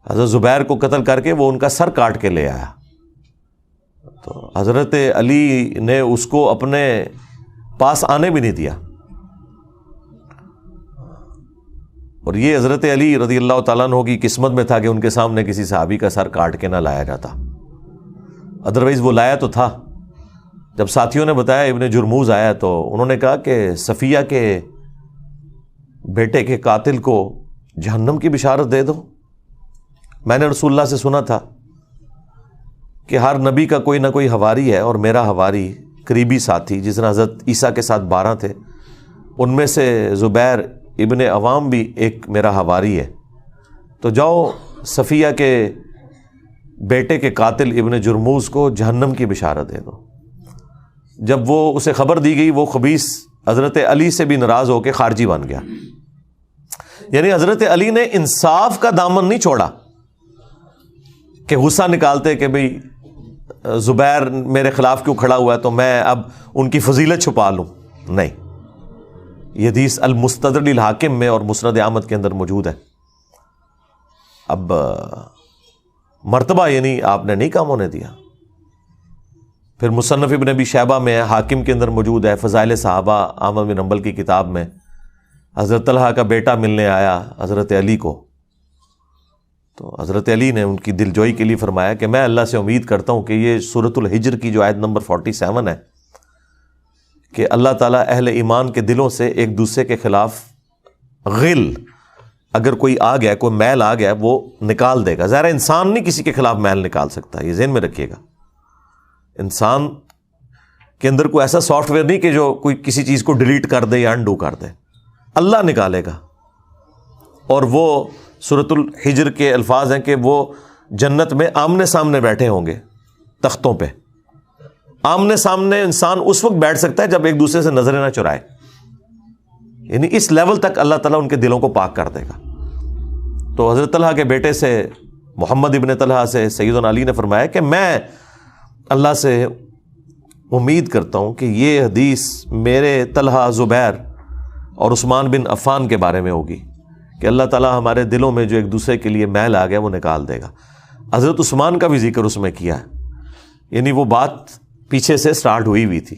حضرت زبیر کو قتل کر کے وہ ان کا سر کاٹ کے لے آیا، تو حضرت علی نے اس کو اپنے پاس آنے بھی نہیں دیا. اور یہ حضرت علی رضی اللہ تعالیٰ عنہ کی قسمت میں تھا کہ ان کے سامنے کسی صحابی کا سر کاٹ کے نہ لایا جاتا، ادروائز وہ لایا تو تھا. جب ساتھیوں نے بتایا ابن جرموز آیا تو انہوں نے کہا کہ صفیہ کے بیٹے کے قاتل کو جہنم کی بشارت دے دو. میں نے رسول اللہ سے سنا تھا کہ ہر نبی کا کوئی نہ کوئی حواری ہے، اور میرا حواری قریبی ساتھی جس طرح حضرت عیسیٰ کے ساتھ 12 تھے، ان میں سے زبیر ابن عوام بھی ایک میرا حواری ہے. تو جاؤ صفیہ کے بیٹے کے قاتل ابن جرموز کو جہنم کی بشارت دے دو. جب وہ اسے خبر دی گئی، وہ خبیث حضرت علی سے بھی ناراض ہو کے خارجی بن گیا. یعنی حضرت علی نے انصاف کا دامن نہیں چھوڑا کہ غصہ نکالتے کہ بھئی زبیر میرے خلاف کیوں کھڑا ہوا ہے تو میں اب ان کی فضیلت چھپا لوں. نہیں، یہ حدیث المستدرک للحاکم میں اور مسند احمد کے اندر موجود ہے. اب مرتبہ یعنی آپ نے نہیں کام ہونے دیا. پھر مصنف ابن ابی شیبہ میں ہے، حاکم کے اندر موجود ہے، فضائل صحابہ احمد بن حنبل کی کتاب میں حضرت طلحہ کا بیٹا ملنے آیا حضرت علی کو، تو حضرت علی نے ان کی دلجوئی کے لیے فرمایا کہ میں اللہ سے امید کرتا ہوں کہ یہ سورۃ الحجر کی جو آیت نمبر 47 ہے کہ اللہ تعالیٰ اہل ایمان کے دلوں سے ایک دوسرے کے خلاف غل اگر کوئی آ گیا، کوئی میل آ گیا، وہ نکال دے گا. ظاہر انسان نہیں کسی کے خلاف میل نکال سکتا، یہ ذہن میں رکھیے گا. انسان کے اندر کوئی ایسا سافٹ ویئر نہیں کہ جو کوئی کسی چیز کو ڈیلیٹ کر دے یا انڈو کر دے، اللہ نکالے گا. اور وہ سورۃ الحجر کے الفاظ ہیں کہ وہ جنت میں آمنے سامنے بیٹھے ہوں گے تختوں پہ. آمنے سامنے انسان اس وقت بیٹھ سکتا ہے جب ایک دوسرے سے نظریں نہ چرائے، یعنی اس لیول تک اللہ تعالیٰ ان کے دلوں کو پاک کر دے گا. تو حضرت طلحہ کے بیٹے سے محمد ابن طلحہ سے سیدنا علی نے فرمایا کہ میں اللہ سے امید کرتا ہوں کہ یہ حدیث میرے طلحہ، زبیر اور عثمان بن عفان کے بارے میں ہوگی کہ اللہ تعالیٰ ہمارے دلوں میں جو ایک دوسرے کے لیے میل آ گیا وہ نکال دے گا. حضرت عثمان کا بھی ذکر اس میں کیا ہے، یعنی وہ بات پیچھے سے سٹارٹ ہوئی تھی.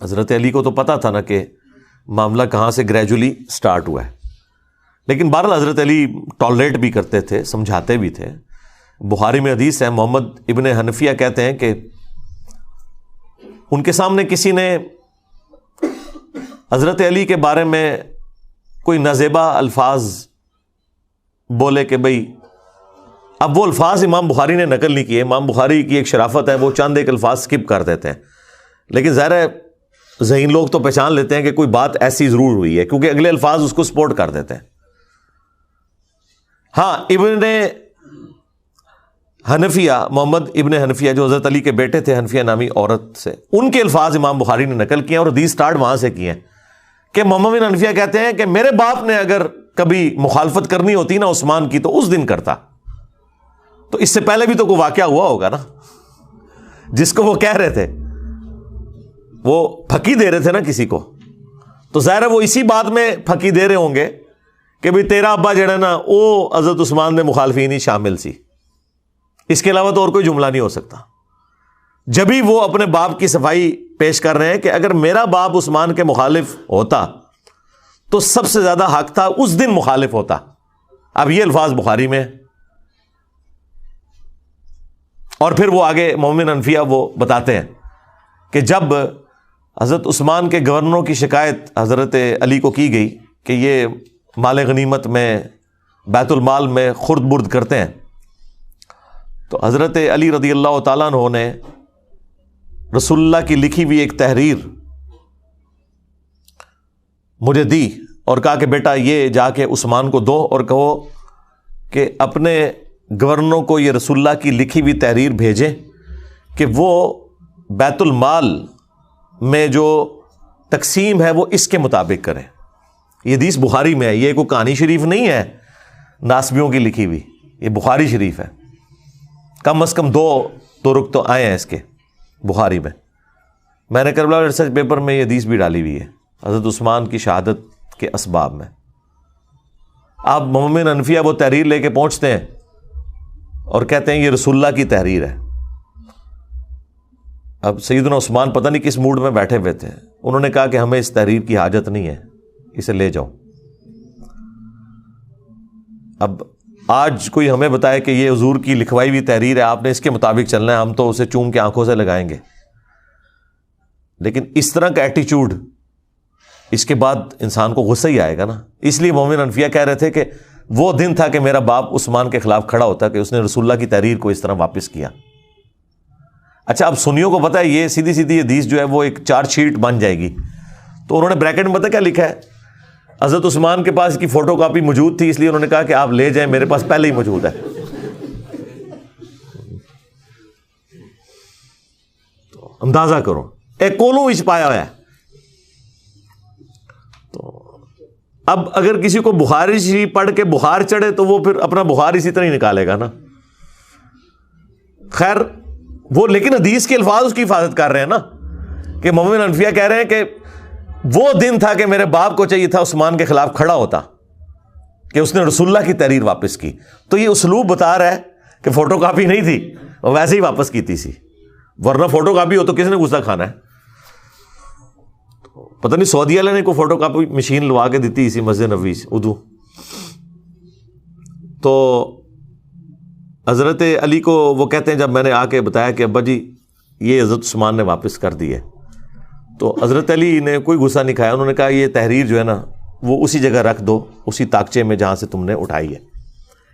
حضرت علی کو تو پتا تھا نا کہ معاملہ کہاں سے گریجولی سٹارٹ ہوا ہے، لیکن بہرحال حضرت علی ٹالریٹ بھی کرتے تھے، سمجھاتے بھی تھے. بخاری میں حدیث ہے، محمد ابن حنفیہ کہتے ہیں کہ ان کے سامنے کسی نے حضرت علی کے بارے میں کوئی نازیبا الفاظ بولے کہ بھئی، اب وہ الفاظ امام بخاری نے نقل نہیں کیے. امام بخاری کی ایک شرافت ہے، وہ چند ایک الفاظ سکپ کر دیتے ہیں، لیکن ظاہر ہے ذہین لوگ تو پہچان لیتے ہیں کہ کوئی بات ایسی ضرور ہوئی ہے کیونکہ اگلے الفاظ اس کو سپورٹ کر دیتے ہیں. ہاں، ابن حنفیہ، محمد ابن حنفیہ جو حضرت علی کے بیٹے تھے، حنفیہ نامی عورت سے، ان کے الفاظ امام بخاری نے نقل کیے اور حدیث سٹارٹ وہاں سے کیے ہیں کہ محمد بن حنفیہ کہتے ہیں کہ میرے باپ نے اگر کبھی مخالفت کرنی ہوتی نا عثمان کی تو اس دن کرتا. تو اس سے پہلے بھی تو کوئی واقعہ ہوا ہوگا نا جس کو وہ کہہ رہے تھے، وہ پھکی دے رہے تھے نا کسی کو، تو ظاہر ہے وہ اسی بات میں پھکی دے رہے ہوں گے کہ بھئی تیرا ابا جڑا نا وہ حضرت عثمان میں مخالفین ہی شامل سی. اس کے علاوہ تو اور کوئی جملہ نہیں ہو سکتا. جبھی وہ اپنے باپ کی صفائی پیش کر رہے ہیں کہ اگر میرا باپ عثمان کے مخالف ہوتا تو سب سے زیادہ حق تھا اس دن مخالف ہوتا. اب یہ الفاظ بخاری میں، اور پھر وہ آگے محمد حنفیہ وہ بتاتے ہیں کہ جب حضرت عثمان کے گورنروں کی شکایت حضرت علی کو کی گئی کہ یہ مال غنیمت میں بیت المال میں خرد برد کرتے ہیں، تو حضرت علی رضی اللہ تعالیٰ عنہ نے رسول اللہ کی لکھی ہوئی ایک تحریر مجھے دی اور کہا کہ بیٹا یہ جا کے عثمان کو دو اور کہو کہ اپنے گورنروں کو یہ رسول اللہ کی لکھی ہوئی تحریر بھیجیں کہ وہ بیت المال میں جو تقسیم ہے وہ اس کے مطابق کریں. یہ حدیث بخاری میں ہے، یہ کوئی کہانی شریف نہیں ہے. ناسبیوں کی لکھی ہوئی، یہ بخاری شریف ہے، کم از کم 2 طرق تو آئے ہیں اس کے بخاری میں. میں نے کربلا ریسرچ پیپر میں یہ حدیث بھی ڈالی ہوئی ہے حضرت عثمان کی شہادت کے اسباب میں. آپ مومن حنفیہ وہ تحریر لے کے پہنچتے ہیں اور کہتے ہیں یہ رسول اللہ کی تحریر ہے. اب سیدنا عثمان پتہ نہیں کس موڈ میں بیٹھے ہوئے تھے، انہوں نے کہا کہ ہمیں اس تحریر کی حاجت نہیں ہے، اسے لے جاؤ. اب آج کوئی ہمیں بتائے کہ یہ حضور کی لکھوائی ہوئی تحریر ہے، آپ نے اس کے مطابق چلنا ہے، ہم تو اسے چوم کے آنکھوں سے لگائیں گے. لیکن اس طرح کا ایٹیچیوڈ اس کے بعد انسان کو غصہ ہی آئے گا نا. اس لیے مومن حنفیہ کہہ رہے تھے کہ وہ دن تھا کہ میرا باپ عثمان کے خلاف کھڑا ہوتا کہ اس نے رسول اللہ کی تحریر کو اس طرح واپس کیا. اچھا اب سنیوں کو پتا ہے یہ سیدھی سیدھی حدیث جو ہے وہ ایک چارج شیٹ بن جائے گی، تو انہوں نے بریکٹ میں پتا کیا لکھا ہے، حضرت عثمان کے پاس اس کی فوٹو کاپی موجود تھی، اس لیے انہوں نے کہا کہ آپ لے جائیں، میرے پاس پہلے ہی موجود ہے. تو اندازہ کرو ایک کولوں وچ پایا ہوا ہے. تو اب اگر کسی کو بخاری شریف پڑھ کے بخار چڑھے تو وہ پھر اپنا بخار اسی طرح ہی نکالے گا نا. خیر وہ لیکن حدیث کے الفاظ اس کی حفاظت کر رہے ہیں نا، کہ مومن حنفیہ کہہ رہے ہیں کہ وہ دن تھا کہ میرے باپ کو چاہیے تھا عثمان کے خلاف کھڑا ہوتا کہ اس نے رسول اللہ کی تحریر واپس کی. تو یہ اسلوب بتا رہا ہے کہ فوٹو کاپی نہیں تھی، وہ ویسے ہی واپس کی تھی، ورنہ فوٹو کاپی ہو تو کس نے غصہ کھانا ہے. پتہ نہیں سعودی والے نے کوئی فوٹو کاپی مشین لوا کے دیتی اسی مسجد نبوی سے اردو. تو حضرت علی کو وہ کہتے ہیں جب میں نے آ کے بتایا کہ ابا جی یہ حضرت عثمان نے واپس کر دی ہے، تو حضرت علی نے کوئی غصہ نہیں کھایا. انہوں نے کہا یہ تحریر جو ہے نا وہ اسی جگہ رکھ دو، اسی تاکچے میں جہاں سے تم نے اٹھائی ہے،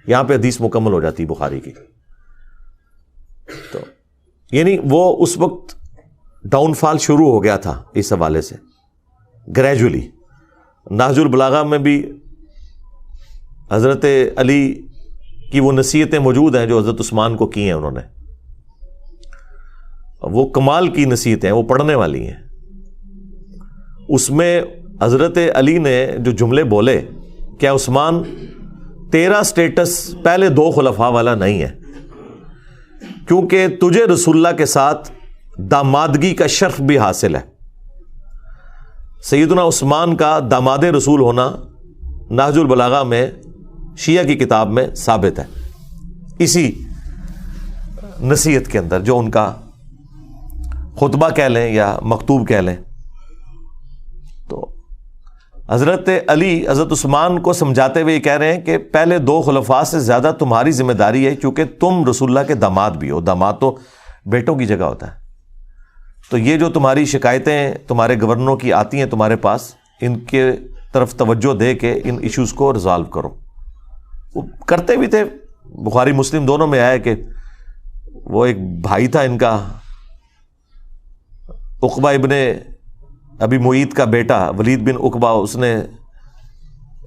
یہاں پہ حدیث مکمل ہو جاتی بخاری کی. تو یعنی وہ اس وقت ڈاؤن فال شروع ہو گیا تھا اس حوالے سے گریجولی. نہج البلاغہ میں بھی حضرت علی کی وہ نصیحتیں موجود ہیں جو حضرت عثمان کو کی ہیں انہوں نے. وہ کمال کی نصیحتیں ہیں، وہ پڑھنے والی ہیں. اس میں حضرت علی نے جو جملے بولے کہ عثمان تیرا سٹیٹس پہلے 2 خلفاء والا نہیں ہے، کیونکہ تجھے رسول اللہ کے ساتھ دامادگی کا شرف بھی حاصل ہے. سیدنا عثمان کا داماد رسول ہونا نہج البلاغہ میں شیعہ کی کتاب میں ثابت ہے، اسی نصیحت کے اندر جو ان کا خطبہ کہہ لیں یا مکتوب کہہ لیں. تو حضرت علی حضرت عثمان کو سمجھاتے ہوئے یہ کہہ رہے ہیں کہ پہلے 2 خلفاء سے زیادہ تمہاری ذمہ داری ہے، کیونکہ تم رسول اللہ کے داماد بھی ہو. داماد تو بیٹوں کی جگہ ہوتا ہے. تو یہ جو تمہاری شکایتیں تمہارے گورنروں کی آتی ہیں تمہارے پاس، ان کے طرف توجہ دے کے ان ایشوز کو ریزالو کرو. وہ کرتے بھی تھے. بخاری مسلم دونوں میں آیا کہ وہ ایک بھائی تھا ان کا عقبہ ابن ابی معیط کا بیٹا ولید بن عقبہ، اس نے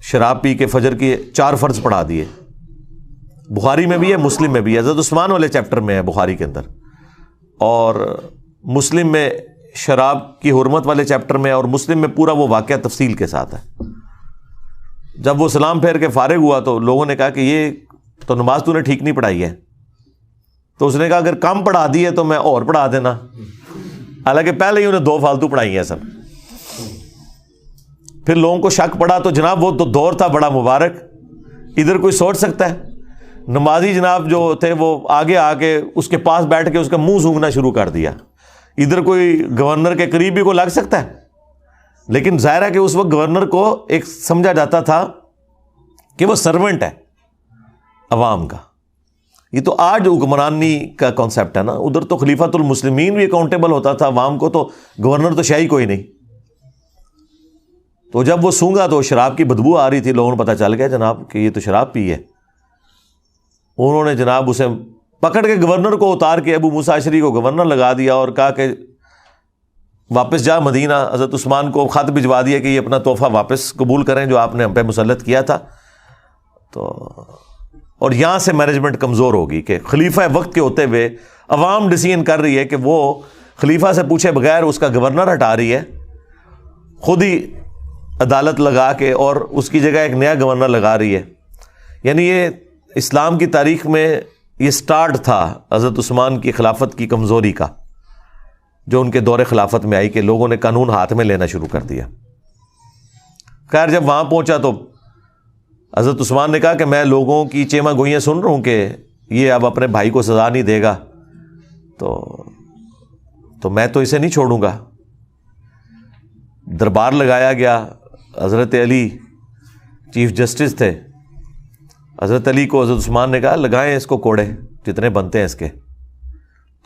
شراب پی کے فجر کی 4 فرض پڑھا دیے. بخاری میں بھی ہے، مسلم میں بھی ہے. حضرت عثمان والے چیپٹر میں ہے بخاری کے اندر، اور مسلم میں شراب کی حرمت والے چیپٹر میں، اور مسلم میں پورا وہ واقعہ تفصیل کے ساتھ ہے. جب وہ سلام پھیر کے فارغ ہوا تو لوگوں نے کہا کہ یہ تو نماز تو نے ٹھیک نہیں پڑھائی ہے. تو اس نے کہا اگر کم پڑھا دی ہے تو میں اور پڑھا دینا، حالانکہ پہلے ہی انہیں 2 فالتو پڑھائی ہیں سب. پھر لوگوں کو شک پڑا تو جناب وہ تو دور تھا بڑا مبارک، ادھر کوئی سوچ سکتا ہے؟ نمازی جناب جو تھے وہ آگے آ کے اس کے پاس بیٹھ کے اس کا منہ سونگھنا شروع کر دیا. ادھر کوئی گورنر کے قریب بھی کو لگ سکتا ہے؟ لیکن ظاہر ہے کہ اس وقت گورنر کو ایک سمجھا جاتا تھا کہ وہ سرونٹ ہے عوام کا. یہ تو آج حکمرانی کا کانسیپٹ ہے نا. ادھر تو خلیفۃ المسلمین بھی اکاؤنٹیبل ہوتا تھا عوام کو، تو گورنر تو شاہی کوئی نہیں. تو جب وہ سونگا تو شراب کی بدبو آ رہی تھی، لوگوں کو پتہ چل گیا جناب کہ یہ تو شراب پی ہے. انہوں نے جناب اسے پکڑ کے گورنر کو اتار کے ابو موسیٰ اشعری کو گورنر لگا دیا اور کہا کہ واپس جا مدینہ. حضرت عثمان کو خط بھجوا دیا کہ یہ اپنا تحفہ واپس قبول کریں جو آپ نے ہم پہ مسلط کیا تھا. تو اور یہاں سے مینجمنٹ کمزور ہوگی کہ خلیفہ وقت کے ہوتے ہوئے عوام ڈیسیژن کر رہی ہے کہ وہ خلیفہ سے پوچھے بغیر اس کا گورنر ہٹا رہی ہے، خود ہی عدالت لگا کے، اور اس کی جگہ ایک نیا گورنر لگا رہی ہے. یعنی یہ اسلام کی تاریخ میں یہ سٹارٹ تھا حضرت عثمان کی خلافت کی کمزوری کا، جو ان کے دور خلافت میں آئی کہ لوگوں نے قانون ہاتھ میں لینا شروع کر دیا۔ خیر جب وہاں پہنچا تو حضرت عثمان نے کہا کہ میں لوگوں کی چیما گوئیاں سن رہا ہوں کہ یہ اب اپنے بھائی کو سزا نہیں دے گا، تو میں تو اسے نہیں چھوڑوں گا۔ دربار لگایا گیا، حضرت علی چیف جسٹس تھے، حضرت علی کو حضرت عثمان نے کہا لگائیں اس کو کوڑے جتنے بنتے ہیں اس کے۔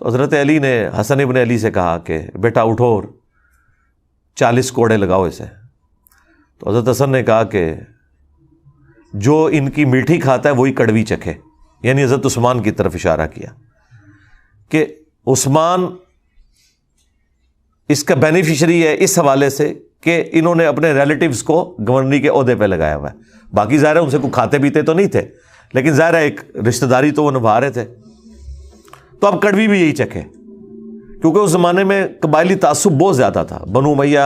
تو حضرت علی نے حسن ابن علی سے کہا کہ بیٹا اٹھو اور 40 کوڑے لگاؤ اسے۔ تو حضرت حسن نے کہا کہ جو ان کی میٹھی کھاتا ہے وہی کڑوی چکھے، یعنی حضرت عثمان کی طرف اشارہ کیا کہ عثمان اس کا بینیفیشری ہے اس حوالے سے کہ انہوں نے اپنے ریلیٹیوز کو گورنری کے عہدے پہ لگایا ہوا ہے۔ باقی ظاہر ہے ان سے کوئی کھاتے پیتے تو نہیں تھے، لیکن ظاہر ہے ایک رشتہ داری تو وہ نبھا رہے تھے، تو اب کڑوی بھی یہی چکھے، کیونکہ اس زمانے میں قبائلی تعصب بہت زیادہ تھا۔ بنو امیہ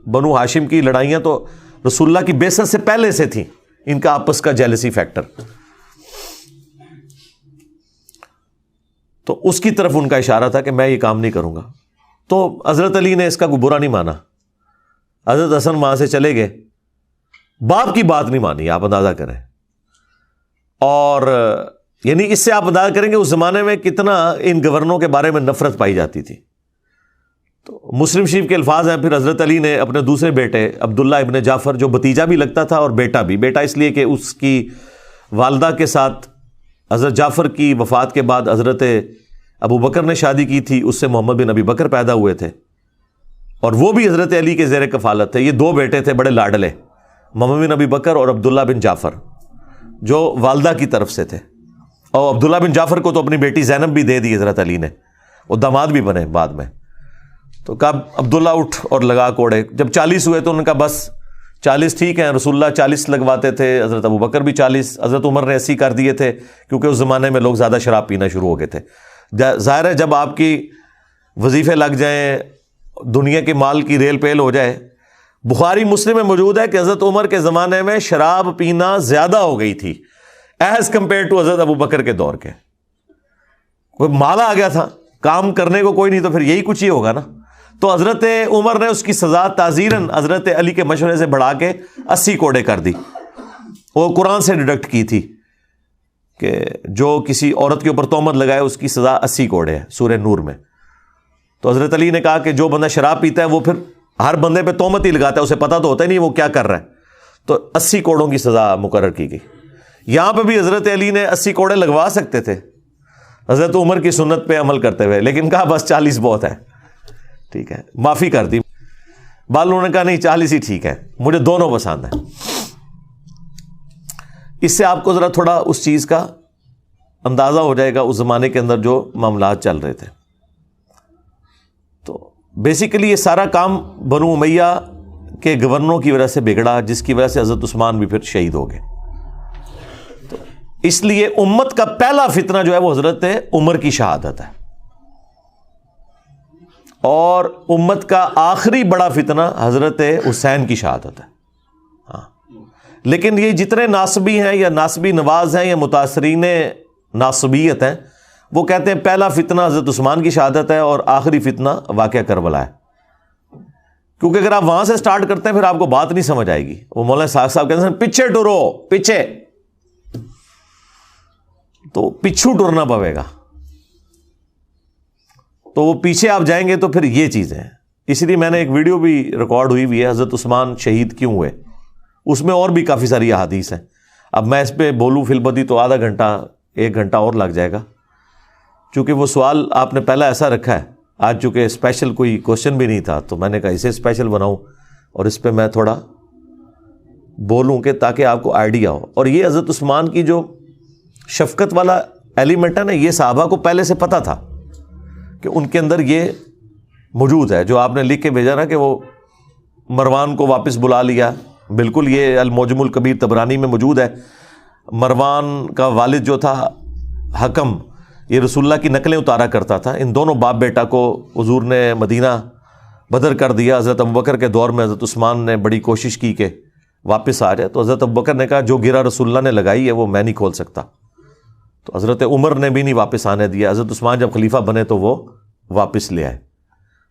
بنو ہاشم کی لڑائیاں تو رسول اللہ کی بعثت سے پہلے سے تھیں، ان کا آپس کا جیلسی فیکٹر، تو اس کی طرف ان کا اشارہ تھا کہ میں یہ کام نہیں کروں گا۔ تو حضرت علی نے اس کا کوئی برا نہیں مانا، حضرت حسن وہاں سے چلے گئے، باپ کی بات نہیں مانی، آپ اندازہ کریں۔ اور یعنی اس سے آپ اندازہ کریں کہ اس زمانے میں کتنا ان گورنروں کے بارے میں نفرت پائی جاتی تھی۔ تو مسلم شریف کے الفاظ ہیں، پھر حضرت علی نے اپنے دوسرے بیٹے عبداللہ ابن جعفر، جو بھتیجا بھی لگتا تھا اور بیٹا بھی، بیٹا اس لیے کہ اس کی والدہ کے ساتھ حضرت جعفر کی وفات کے بعد حضرت ابو بکر نے شادی کی تھی، اس سے محمد بن ابی بکر پیدا ہوئے تھے، اور وہ بھی حضرت علی کے زیر کفالت تھے۔ یہ دو بیٹے تھے بڑے لاڈلے، محمد بن ابی بکر اور عبداللہ بن جعفر، جو والدہ کی طرف سے تھے۔ اور عبداللہ بن جعفر کو تو اپنی بیٹی زینب بھی دے دی حضرت علی نے، وہ داماد بھی بنے بعد میں۔ تو کہا عبداللہ اٹھ اور لگا کوڑے۔ جب 40 ہوئے تو انہوں نے کہا بس 40 ٹھیک ہیں، رسول اللہ 40 لگواتے تھے، حضرت ابو بکر بھی 40، حضرت عمر نے 80 کر دیے تھے، کیونکہ اس زمانے میں لوگ زیادہ شراب پینا شروع ہو گئے تھے۔ ظاہر ہے جب آپ کی وظیفے لگ جائیں، دنیا کے مال کی ریل پیل ہو جائے۔ بخاری مسلم میں موجود ہے کہ حضرت عمر کے زمانے میں شراب پینا زیادہ ہو گئی تھی ایز کمپیئر ٹو حضرت ابو بکر کے دور کے۔ کوئی مال آ گیا تھا، کام کرنے کو کوئی نہیں، تو پھر یہی کچھ ہی ہوگا نا۔ تو حضرت عمر نے اس کی سزا تعزیراً حضرت علی کے مشورے سے بڑھا کے 80 کوڑے کر دی۔ وہ قرآن سے ڈیڈکٹ کی تھی کہ جو کسی عورت کے اوپر تہمت لگائے اس کی سزا 80 کوڑے ہے، سورہ نور میں۔ تو حضرت علی نے کہا کہ جو بندہ شراب پیتا ہے وہ پھر ہر بندے پہ تہمت ہی لگاتا ہے، اسے پتہ تو ہوتا ہی نہیں وہ کیا کر رہا ہے، تو 80 کوڑوں کی سزا مقرر کی گئی۔ یہاں پہ بھی حضرت علی نے 80 کوڑے لگوا سکتے تھے حضرت عمر کی سنت پہ عمل کرتے ہوئے، لیکن کہا بس 40 بہت ہے، ٹھیک ہے، معافی کر دی۔ بعض لوگوں نے کہا نہیں 40 ہی ٹھیک ہے، مجھے دونوں پسند ہیں۔ اس سے آپ کو ذرا تھوڑا اس چیز کا اندازہ ہو جائے گا اس زمانے کے اندر جو معاملات چل رہے تھے۔ تو بیسیکلی یہ سارا کام بنو امیہ کے گورنروں کی وجہ سے بگڑا، جس کی وجہ سے حضرت عثمان بھی پھر شہید ہو گئے۔ تو اس لیے امت کا پہلا فتنہ جو ہے وہ حضرت عمر کی شہادت ہے، اور امت کا آخری بڑا فتنہ حضرت حسین کی شہادت ہے۔ ہاں، لیکن یہ جتنے ناصبی ہیں یا ناصبی نواز ہیں یا متاثرین ناصبیت ہیں، وہ کہتے ہیں پہلا فتنہ حضرت عثمان کی شہادت ہے اور آخری فتنہ واقعہ کربلا ہے، کیونکہ اگر آپ وہاں سے سٹارٹ کرتے ہیں پھر آپ کو بات نہیں سمجھ آئے گی۔ وہ مولانا صاحب کہتے ہیں پیچھے ٹرو، پیچھے، تو پچھو ٹرنا پڑے گا، تو وہ پیچھے آپ جائیں گے تو پھر یہ چیزیں ہیں۔ اس لیے میں نے ایک ویڈیو بھی ریکارڈ ہوئی ہوئی ہے، حضرت عثمان شہید کیوں ہوئے، اس میں اور بھی کافی ساری احادیث ہیں۔ اب میں اس پہ بولوں فی البدی تو آدھا گھنٹہ 1 گھنٹہ اور لگ جائے گا، چونکہ وہ سوال آپ نے پہلا ایسا رکھا ہے، آج چونکہ اسپیشل کوئی کوشچن بھی نہیں تھا تو میں نے کہا اسے اسپیشل بناؤں اور اس پہ میں تھوڑا بولوں کہ تاکہ آپ کو آئیڈیا ہو۔ اور یہ حضرت عثمان کی جو شفقت والا ایلیمنٹ ہے نا، یہ صحابہ کو پہلے سے پتہ تھا کہ ان کے اندر یہ موجود ہے، جو آپ نے لکھ کے بھیجا نا کہ وہ مروان کو واپس بلا لیا، بالکل یہ المعجم الکبیر طبرانی میں موجود ہے۔ مروان کا والد جو تھا حکم، یہ رسول اللہ کی نقلیں اتارا کرتا تھا، ان دونوں باپ بیٹا کو حضور نے مدینہ بدر کر دیا۔ حضرت ابوبکر کے دور میں حضرت عثمان نے بڑی کوشش کی کہ واپس آ جائے. تو حضرت ابوبکر نے کہا جو گرہ رسول اللہ نے لگائی ہے وہ میں نہیں کھول سکتا. تو حضرت عمر نے بھی نہیں واپس آنے دیا. حضرت عثمان جب خلیفہ بنے تو وہ واپس لے آئے.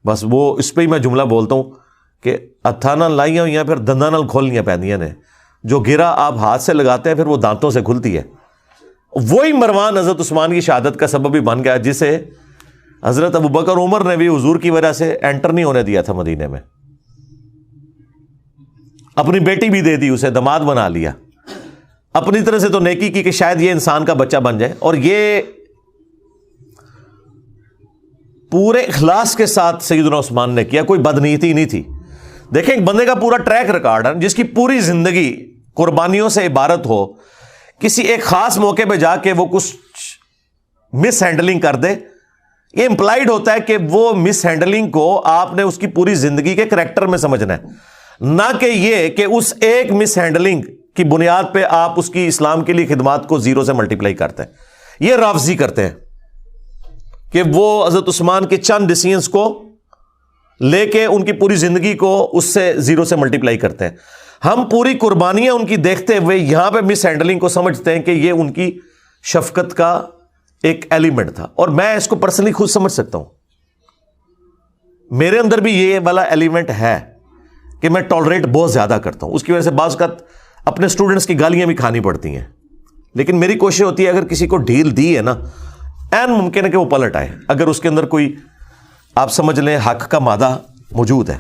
بس وہ اس پہ ہی میں جملہ بولتا ہوں کہ ہتھاں نال لائیاں ہوئی ہیں پھر دنداں نال کھولنیاں پیندیاں نے. جو گرہ آپ ہاتھ سے لگاتے ہیں پھر وہ دانتوں سے کھلتی ہے. وہی مروان حضرت عثمان کی شہادت کا سبب بھی بن گیا, جسے حضرت ابوبکر عمر نے بھی حضور کی وجہ سے انٹر نہیں ہونے دیا تھا مدینے میں. اپنی بیٹی بھی دے دی, اسے داماد بنا لیا. اپنی طرح سے تو نیکی کی کہ شاید یہ انسان کا بچہ بن جائے. اور یہ پورے اخلاص کے ساتھ سیدنا عثمان نے کیا, کوئی بدنیتی نہیں تھی. دیکھیں ایک بندے کا پورا ٹریک ریکارڈ ہے جس کی پوری زندگی قربانیوں سے عبارت ہو, کسی ایک خاص موقع پہ جا کے وہ کچھ مس ہینڈلنگ کر دے. یہ امپلائڈ ہوتا ہے کہ وہ مس ہینڈلنگ کو آپ نے اس کی پوری زندگی کے کریکٹر میں سمجھنا ہے, نہ کہ یہ کہ اس ایک مس ہینڈلنگ کی بنیاد پہ آپ اس کی اسلام کے لیے خدمات کو زیرو سے ملٹیپلائی کرتے ہیں. یہ رافضی کرتے ہیں کہ وہ حضرت عثمان کے چند ڈیسیژنز کو لے کے ان کی پوری زندگی کو اس سے زیرو سے ملٹیپلائی کرتے ہیں. ہم پوری قربانیاں ان کی دیکھتے ہوئے یہاں پہ مس ہینڈلنگ کو سمجھتے ہیں کہ یہ ان کی شفقت کا ایک ایلیمنٹ تھا. اور میں اس کو پرسنلی خود سمجھ سکتا ہوں, میرے اندر بھی یہ والا ایلیمنٹ ہے کہ میں ٹالریٹ بہت زیادہ کرتا ہوں. اس کی وجہ سے بعض اوقات اپنے اسٹوڈنٹس کی گالیاں بھی کھانی پڑتی ہیں, لیکن میری کوشش ہوتی ہے اگر کسی کو ڈھیل دی ہے نا, این ممکن ہے کہ وہ پلٹ آئے اگر اس کے اندر کوئی آپ سمجھ لیں حق کا مادہ موجود ہے.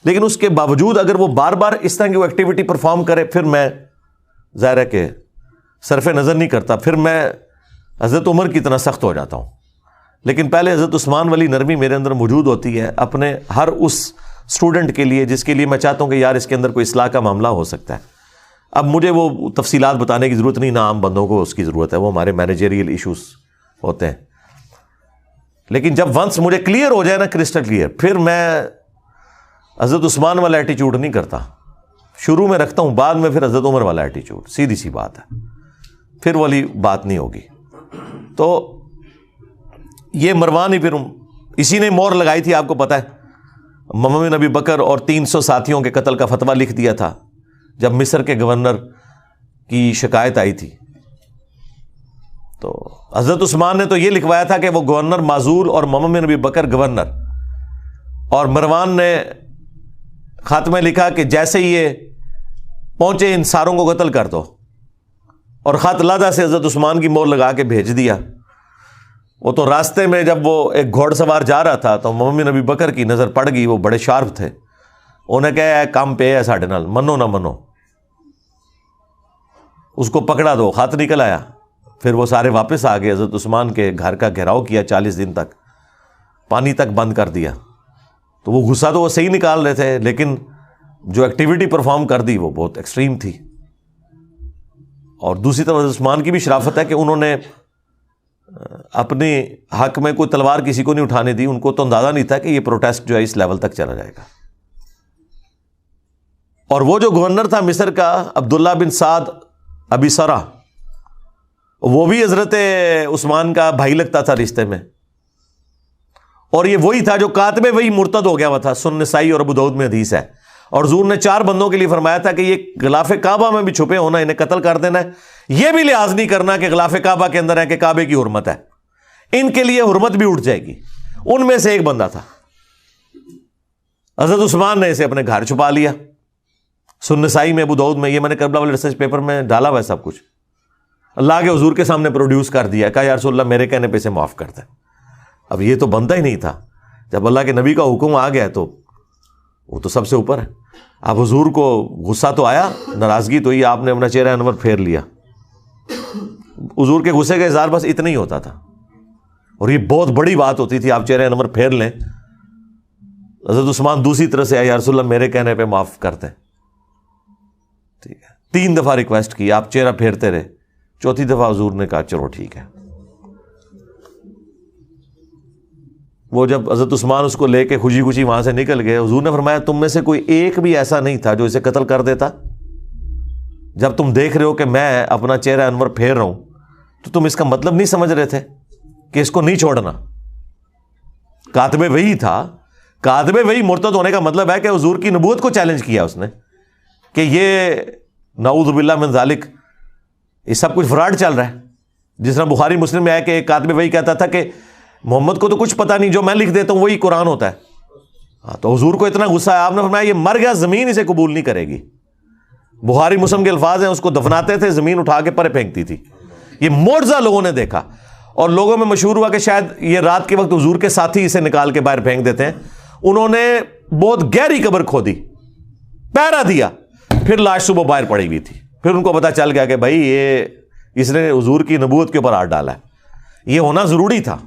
لیکن اس کے باوجود اگر وہ بار بار اس طرح کی وہ ایکٹیویٹی پرفارم کرے, پھر میں ظاہر ہے کہ صرف نظر نہیں کرتا, پھر میں حضرت عمر کی طرح سخت ہو جاتا ہوں. لیکن پہلے حضرت عثمان والی نرمی میرے اندر موجود ہوتی ہے اپنے ہر اس اسٹوڈنٹ کے لیے جس کے لیے میں چاہتا ہوں کہ یار اس کے اندر کوئی اصلاح کا معاملہ ہو سکتا ہے. اب مجھے وہ تفصیلات بتانے کی ضرورت نہیں, نہ عام بندوں کو اس کی ضرورت ہے, وہ ہمارے مینیجریل ایشوز ہوتے ہیں. لیکن جب ونس مجھے کلیئر ہو جائے نا, کرسٹل کلیئر, پھر میں حضرت عثمان والا ایٹیچیوڈ نہیں کرتا. شروع میں رکھتا ہوں, بعد میں پھر حضرت عمر والا ایٹیچیوڈ. سیدھی سی بات ہے, پھر والی بات نہیں ہوگی. تو یہ مروان ہی پھر اسی نے مور لگائی تھی, آپ کو پتا ہے. محمد بن ابی بکر اور 300 ساتھیوں کے قتل کا فتویٰ لکھ دیا تھا جب مصر کے گورنر کی شکایت آئی تھی. تو حضرت عثمان نے تو یہ لکھوایا تھا کہ وہ گورنر معزول اور محمد بن ابی بکر گورنر, اور مروان نے خط میں لکھا کہ جیسے ہی یہ پہنچے ان ساروں کو قتل کر دو, اور خط لادہ سے حضرت عثمان کی مور لگا کے بھیج دیا. وہ تو راستے میں جب وہ ایک گھوڑ سوار جا رہا تھا تو محمد بن ابی بکر کی نظر پڑ گئی, وہ بڑے شارپ تھے. انہیں کہا کام پہ ہے ساڈے نال, منو نہ منو, اس کو پکڑا دو. خط نکل آیا, پھر وہ سارے واپس آ گئے. حضرت عثمان کے گھر کا گھیراؤ کیا 40 دن تک, پانی تک بند کر دیا. تو وہ غصہ تو وہ صحیح نکال رہے تھے, لیکن جو ایکٹیویٹی پرفارم کر دی وہ بہت ایکسٹریم تھی. اور دوسری طرف حضرت عثمان کی بھی شرافت ہے کہ انہوں نے اپنے حق میں کوئی تلوار کسی کو نہیں اٹھانے دی. ان کو تو اندازہ نہیں تھا کہ یہ پروٹیسٹ جو ہے اس لیول تک چلا جائے گا. اور وہ جو گورنر تھا مصر کا عبداللہ بن سعد ابی سرا, وہ بھی حضرت عثمان کا بھائی لگتا تھا رشتے میں, اور یہ وہی تھا جو کاتب وہی مرتد ہو گیا ہوا تھا. سنن نسائی اور ابو داؤد میں حدیث ہے. اور حضور نے 4 بندوں کے لیے فرمایا تھا کہ یہ غلاف کعبہ میں بھی چھپے ہونا, انہیں قتل کر دینا ہے. یہ بھی لحاظ نہیں کرنا کہ غلاف کعبہ کے اندر ہے کہ کعبے کی حرمت ہے, ان کے لیے حرمت بھی اٹھ جائے گی. ان میں سے ایک بندہ تھا, حضرت عثمان نے اسے اپنے گھر چھپا لیا. سنن نسائی میں ابو داؤد میں, یہ میں نے کربلا والے ریسرچ پیپر میں ڈالا ہوا ہے سب کچھ. اللہ کے حضور کے سامنے پروڈیوس کر دیا, کہا یا رسول اللہ میرے کہنے پہ اسے معاف کر دیں. اب یہ تو بنتا ہی نہیں تھا, جب اللہ کے نبی کا حکم آ گیا تو وہ تو سب سے اوپر ہے. اب حضور کو غصہ تو آیا, ناراضگی تو ہی, آپ نے اپنا چہرہ انور پھیر لیا. حضور کے غصے کا اظہار بس اتنا ہی ہوتا تھا, اور یہ بہت بڑی بات ہوتی تھی, آپ چہرہ انور پھیر لیں. حضرت عثمان دوسری طرح سے, یا رسول اللہ میرے کہنے پہ معاف کر دیں. ٹھیک ہے, 3 دفعہ ریکویسٹ کی, آپ چہرہ پھیرتے رہے. 4تھی دفعہ حضور نے کہا چلو ٹھیک ہے. وہ جب حضرت عثمان اس کو لے کے خوشی خوشی وہاں سے نکل گئے, حضور نے فرمایا تم میں سے کوئی ایک بھی ایسا نہیں تھا جو اسے قتل کر دیتا. جب تم دیکھ رہے ہو کہ میں اپنا چہرہ انور پھیر رہا ہوں تو تم اس کا مطلب نہیں سمجھ رہے تھے کہ اس کو نہیں چھوڑنا. کاتب وحی تھا, کاتب وحی مرتد ہونے کا مطلب ہے کہ حضور کی نبوت کو چیلنج کیا اس نے کہ یہ نعوذ باللہ من ذالک، یہ سب کچھ فراڈ چل رہا ہے. جس طرح بخاری مسلم میں آیا کہ ایک کاتب وہی کہتا تھا کہ محمد کو تو کچھ پتہ نہیں، جو میں لکھ دیتا ہوں وہی قرآن ہوتا ہے. تو حضور کو اتنا غصہ ہے، آپ نے فرمایا یہ مر گیا، زمین اسے قبول نہیں کرے گی. بخاری مسلم کے الفاظ ہیں، اس کو دفناتے تھے، زمین اٹھا کے پرے پھینکتی تھی. یہ معجزہ لوگوں نے دیکھا، اور لوگوں میں مشہور ہوا کہ شاید یہ رات کے وقت حضور کے ساتھی اسے نکال کے باہر پھینک دیتے ہیں. انہوں نے بہت گہری قبر کھودی، پہرا دیا، پھر لاش صبح باہر پڑی ہوئی تھی. پھر ان کو پتا چل گیا کہ بھائی یہ اس نے حضور کی نبوت کے اوپر ہاتھ ڈالا ہے. یہ ہونا ضروری تھا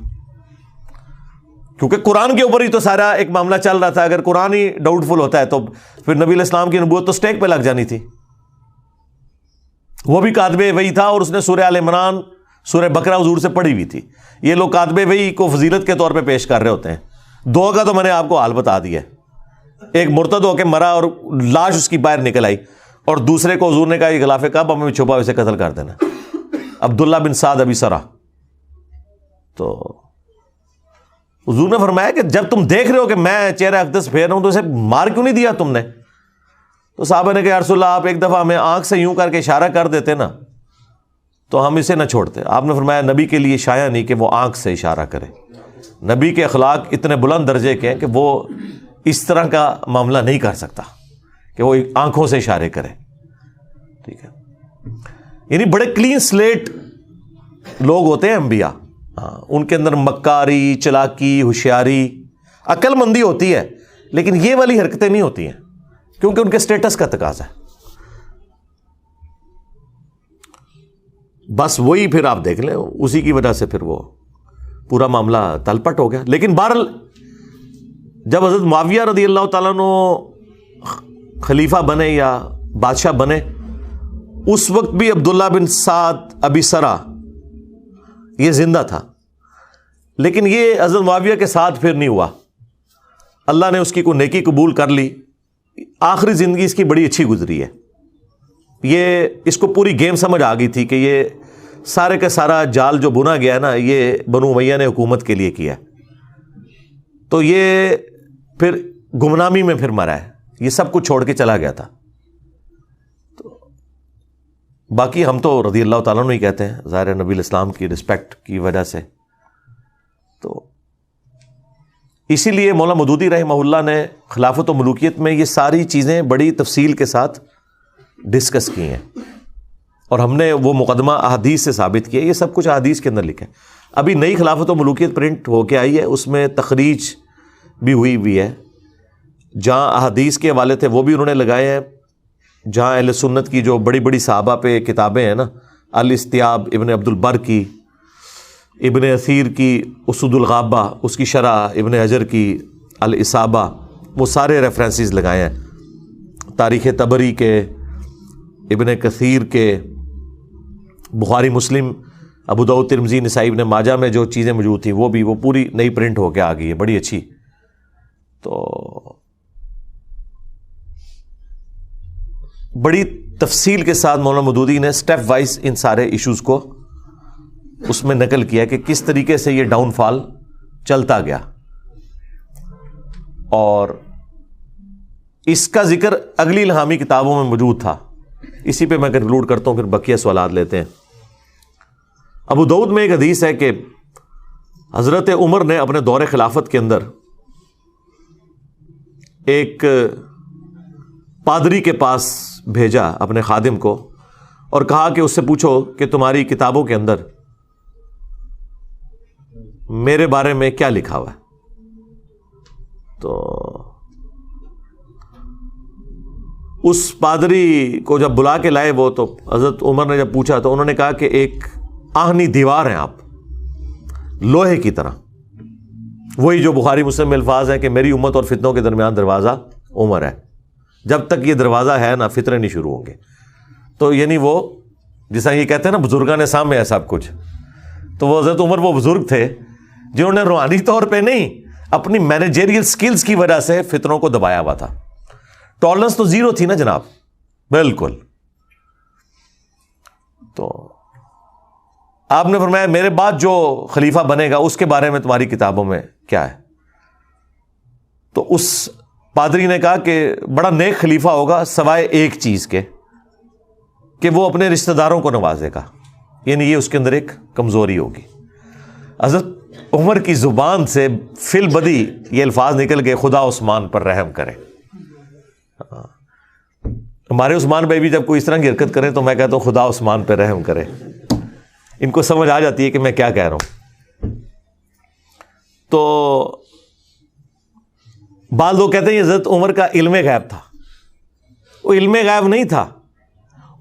کیونکہ قرآن کے اوپر ہی تو سارا ایک معاملہ چل رہا تھا. اگر قرآن ہی ڈاؤٹ فل ہوتا ہے تو پھر نبی علیہ السلام کی نبوت تو سٹیک پہ لگ جانی تھی. وہ بھی کاتب وحی تھا، اور اس نے سورہ آل عمران، سورہ بقرہ حضور سے پڑھی ہوئی تھی. یہ لوگ کاتب وحی کو فضیلت کے طور پہ پیش کر رہے ہوتے ہیں. دو کا تو میں نے آپ کو حال بتا دیا ہے. ایک مرتد ہو کے مرا اور لاش اس کی باہر نکل آئی، اور دوسرے کو حضور نے کہا یہ غلاف کعبہ میں چھپا اسے قتل کر دینا، عبداللہ بن سعد ابی سرا. تو حضور نے فرمایا کہ جب تم دیکھ رہے ہو کہ میں چہرہ اقدس پھیر رہا ہوں تو اسے مار کیوں نہیں دیا تم نے؟ تو صحابہ نے کہا یا رسول اللہ آپ ایک دفعہ ہمیں آنکھ سے یوں کر کے اشارہ کر دیتے نا تو ہم اسے نہ چھوڑتے. آپ نے فرمایا نبی کے لیے شایع نہیں کہ وہ آنکھ سے اشارہ کرے. نبی کے اخلاق اتنے بلند درجے کے ہیں کہ وہ اس طرح کا معاملہ نہیں کر سکتا کہ وہ آنکھوں سے اشارے کرے. ٹھیک ہے، یعنی بڑے کلین سلیٹ لوگ ہوتے ہیں انبیاء. ان کے اندر مکاری، چلاکی، ہوشیاری، عقل مندی ہوتی ہے، لیکن یہ والی حرکتیں نہیں ہوتی ہیں کیونکہ ان کے سٹیٹس کا تقاضا ہے. بس وہی پھر آپ دیکھ لیں، اسی کی وجہ سے پھر وہ پورا معاملہ تلپٹ ہو گیا. لیکن بہرحال جب حضرت معاویہ رضی اللہ تعالیٰ عنہ خلیفہ بنے یا بادشاہ بنے، اس وقت بھی عبداللہ بن سعد ابی سرا یہ زندہ تھا، لیکن یہ حضرت معاویہ کے ساتھ پھر نہیں ہوا. اللہ نے اس کی کوئی نیکی قبول کر لی، آخری زندگی اس کی بڑی اچھی گزری ہے. یہ اس کو پوری گیم سمجھ آ گئی تھی کہ یہ سارے کا سارا جال جو بنا گیا نا یہ بنو امیہ نے حکومت کے لیے کیا ہے. تو یہ پھر گمنامی میں پھر مرا ہے، یہ سب کچھ چھوڑ کے چلا گیا تھا. تو باقی ہم تو رضی اللہ تعالیٰ عنہ ہی کہتے ہیں، ظاہر نبی الاسلام کی رسپیکٹ کی وجہ سے. تو اسی لیے مولانا مودودی رحمہ اللہ نے خلافت و ملوکیت میں یہ ساری چیزیں بڑی تفصیل کے ساتھ ڈسکس کی ہیں، اور ہم نے وہ مقدمہ احادیث سے ثابت کیا. یہ سب کچھ احادیث کے اندر لکھا ہے. ابھی نئی خلافت و ملوکیت پرنٹ ہو کے آئی ہے، اس میں تخریج بھی ہوئی ہے. جہاں احادیث کے حوالے تھے وہ بھی انہوں نے لگائے ہیں، جہاں اہل سنت کی جو بڑی بڑی صحابہ پہ کتابیں ہیں نا، الاستیاب ابن عبد البر کی، ابن اثیر کی اسود الغابہ، اس کی شرح ابن حجر کی الاصابہ، وہ سارے ریفرنسز لگائے ہیں. تاریخ طبری کے، ابن کثیر کے، بخاری مسلم، ابو داؤد ترمذی نسائی ابن ماجہ میں جو چیزیں موجود تھیں وہ بھی وہ پوری نئی پرنٹ ہو کے آ گئی ہے، بڑی اچھی. تو بڑی تفصیل کے ساتھ مولانا مودودی نے سٹیپ وائز ان سارے ایشوز کو اس میں نقل کیا کہ کس طریقے سے یہ ڈاؤن فال چلتا گیا. اور اس کا ذکر اگلی الہامی کتابوں میں موجود تھا. اسی پہ میں کنکلوڈ کرتا ہوں، پھر بقیہ سوالات لیتے ہیں. ابو داؤد میں ایک حدیث ہے کہ حضرت عمر نے اپنے دور خلافت کے اندر ایک پادری کے پاس بھیجا اپنے خادم کو اور کہا کہ اس سے پوچھو کہ تمہاری کتابوں کے اندر میرے بارے میں کیا لکھا ہوا ہے. تو اس پادری کو جب بلا کے لائے وہ، تو حضرت عمر نے جب پوچھا تو انہوں نے کہا کہ ایک آہنی دیوار ہیں آپ، لوہے کی طرح. وہی جو بخاری مسلم میں الفاظ ہیں کہ میری امت اور فتنوں کے درمیان دروازہ عمر ہے، جب تک یہ دروازہ ہے نا فتنے نہیں شروع ہوں گے. تو یعنی وہ جیسا یہ کہتے ہیں نا بزرگان نے سامنے ہے سب کچھ، تو وہ حضرت عمر وہ بزرگ تھے جنہوں نے روحانی طور پہ نہیں، اپنی مینیجریل سکلز کی وجہ سے فتنوں کو دبایا ہوا تھا. ٹالرنس تو زیرو تھی نا جناب، بالکل. تو آپ نے فرمایا میرے بعد جو خلیفہ بنے گا اس کے بارے میں تمہاری کتابوں میں کیا ہے. تو اس پادری نے کہا کہ بڑا نیک خلیفہ ہوگا سوائے ایک چیز کے، کہ وہ اپنے رشتہ داروں کو نوازے گا، یعنی یہ اس کے اندر ایک کمزوری ہوگی۔ حضرت عمر کی زبان سے فی البدی یہ الفاظ نکل گئے، خدا عثمان پر رحم کرے۔ ہمارے عثمان بھائی بھی جب کوئی اس طرح کی حرکت کرے تو میں کہتا ہوں خدا عثمان پہ رحم کرے، ان کو سمجھ آ جاتی ہے کہ میں کیا کہہ رہا ہوں۔ تو بعض لوگ کہتے ہیں یہ حضرت عمر کا علم غیب تھا، وہ علم غیب نہیں تھا،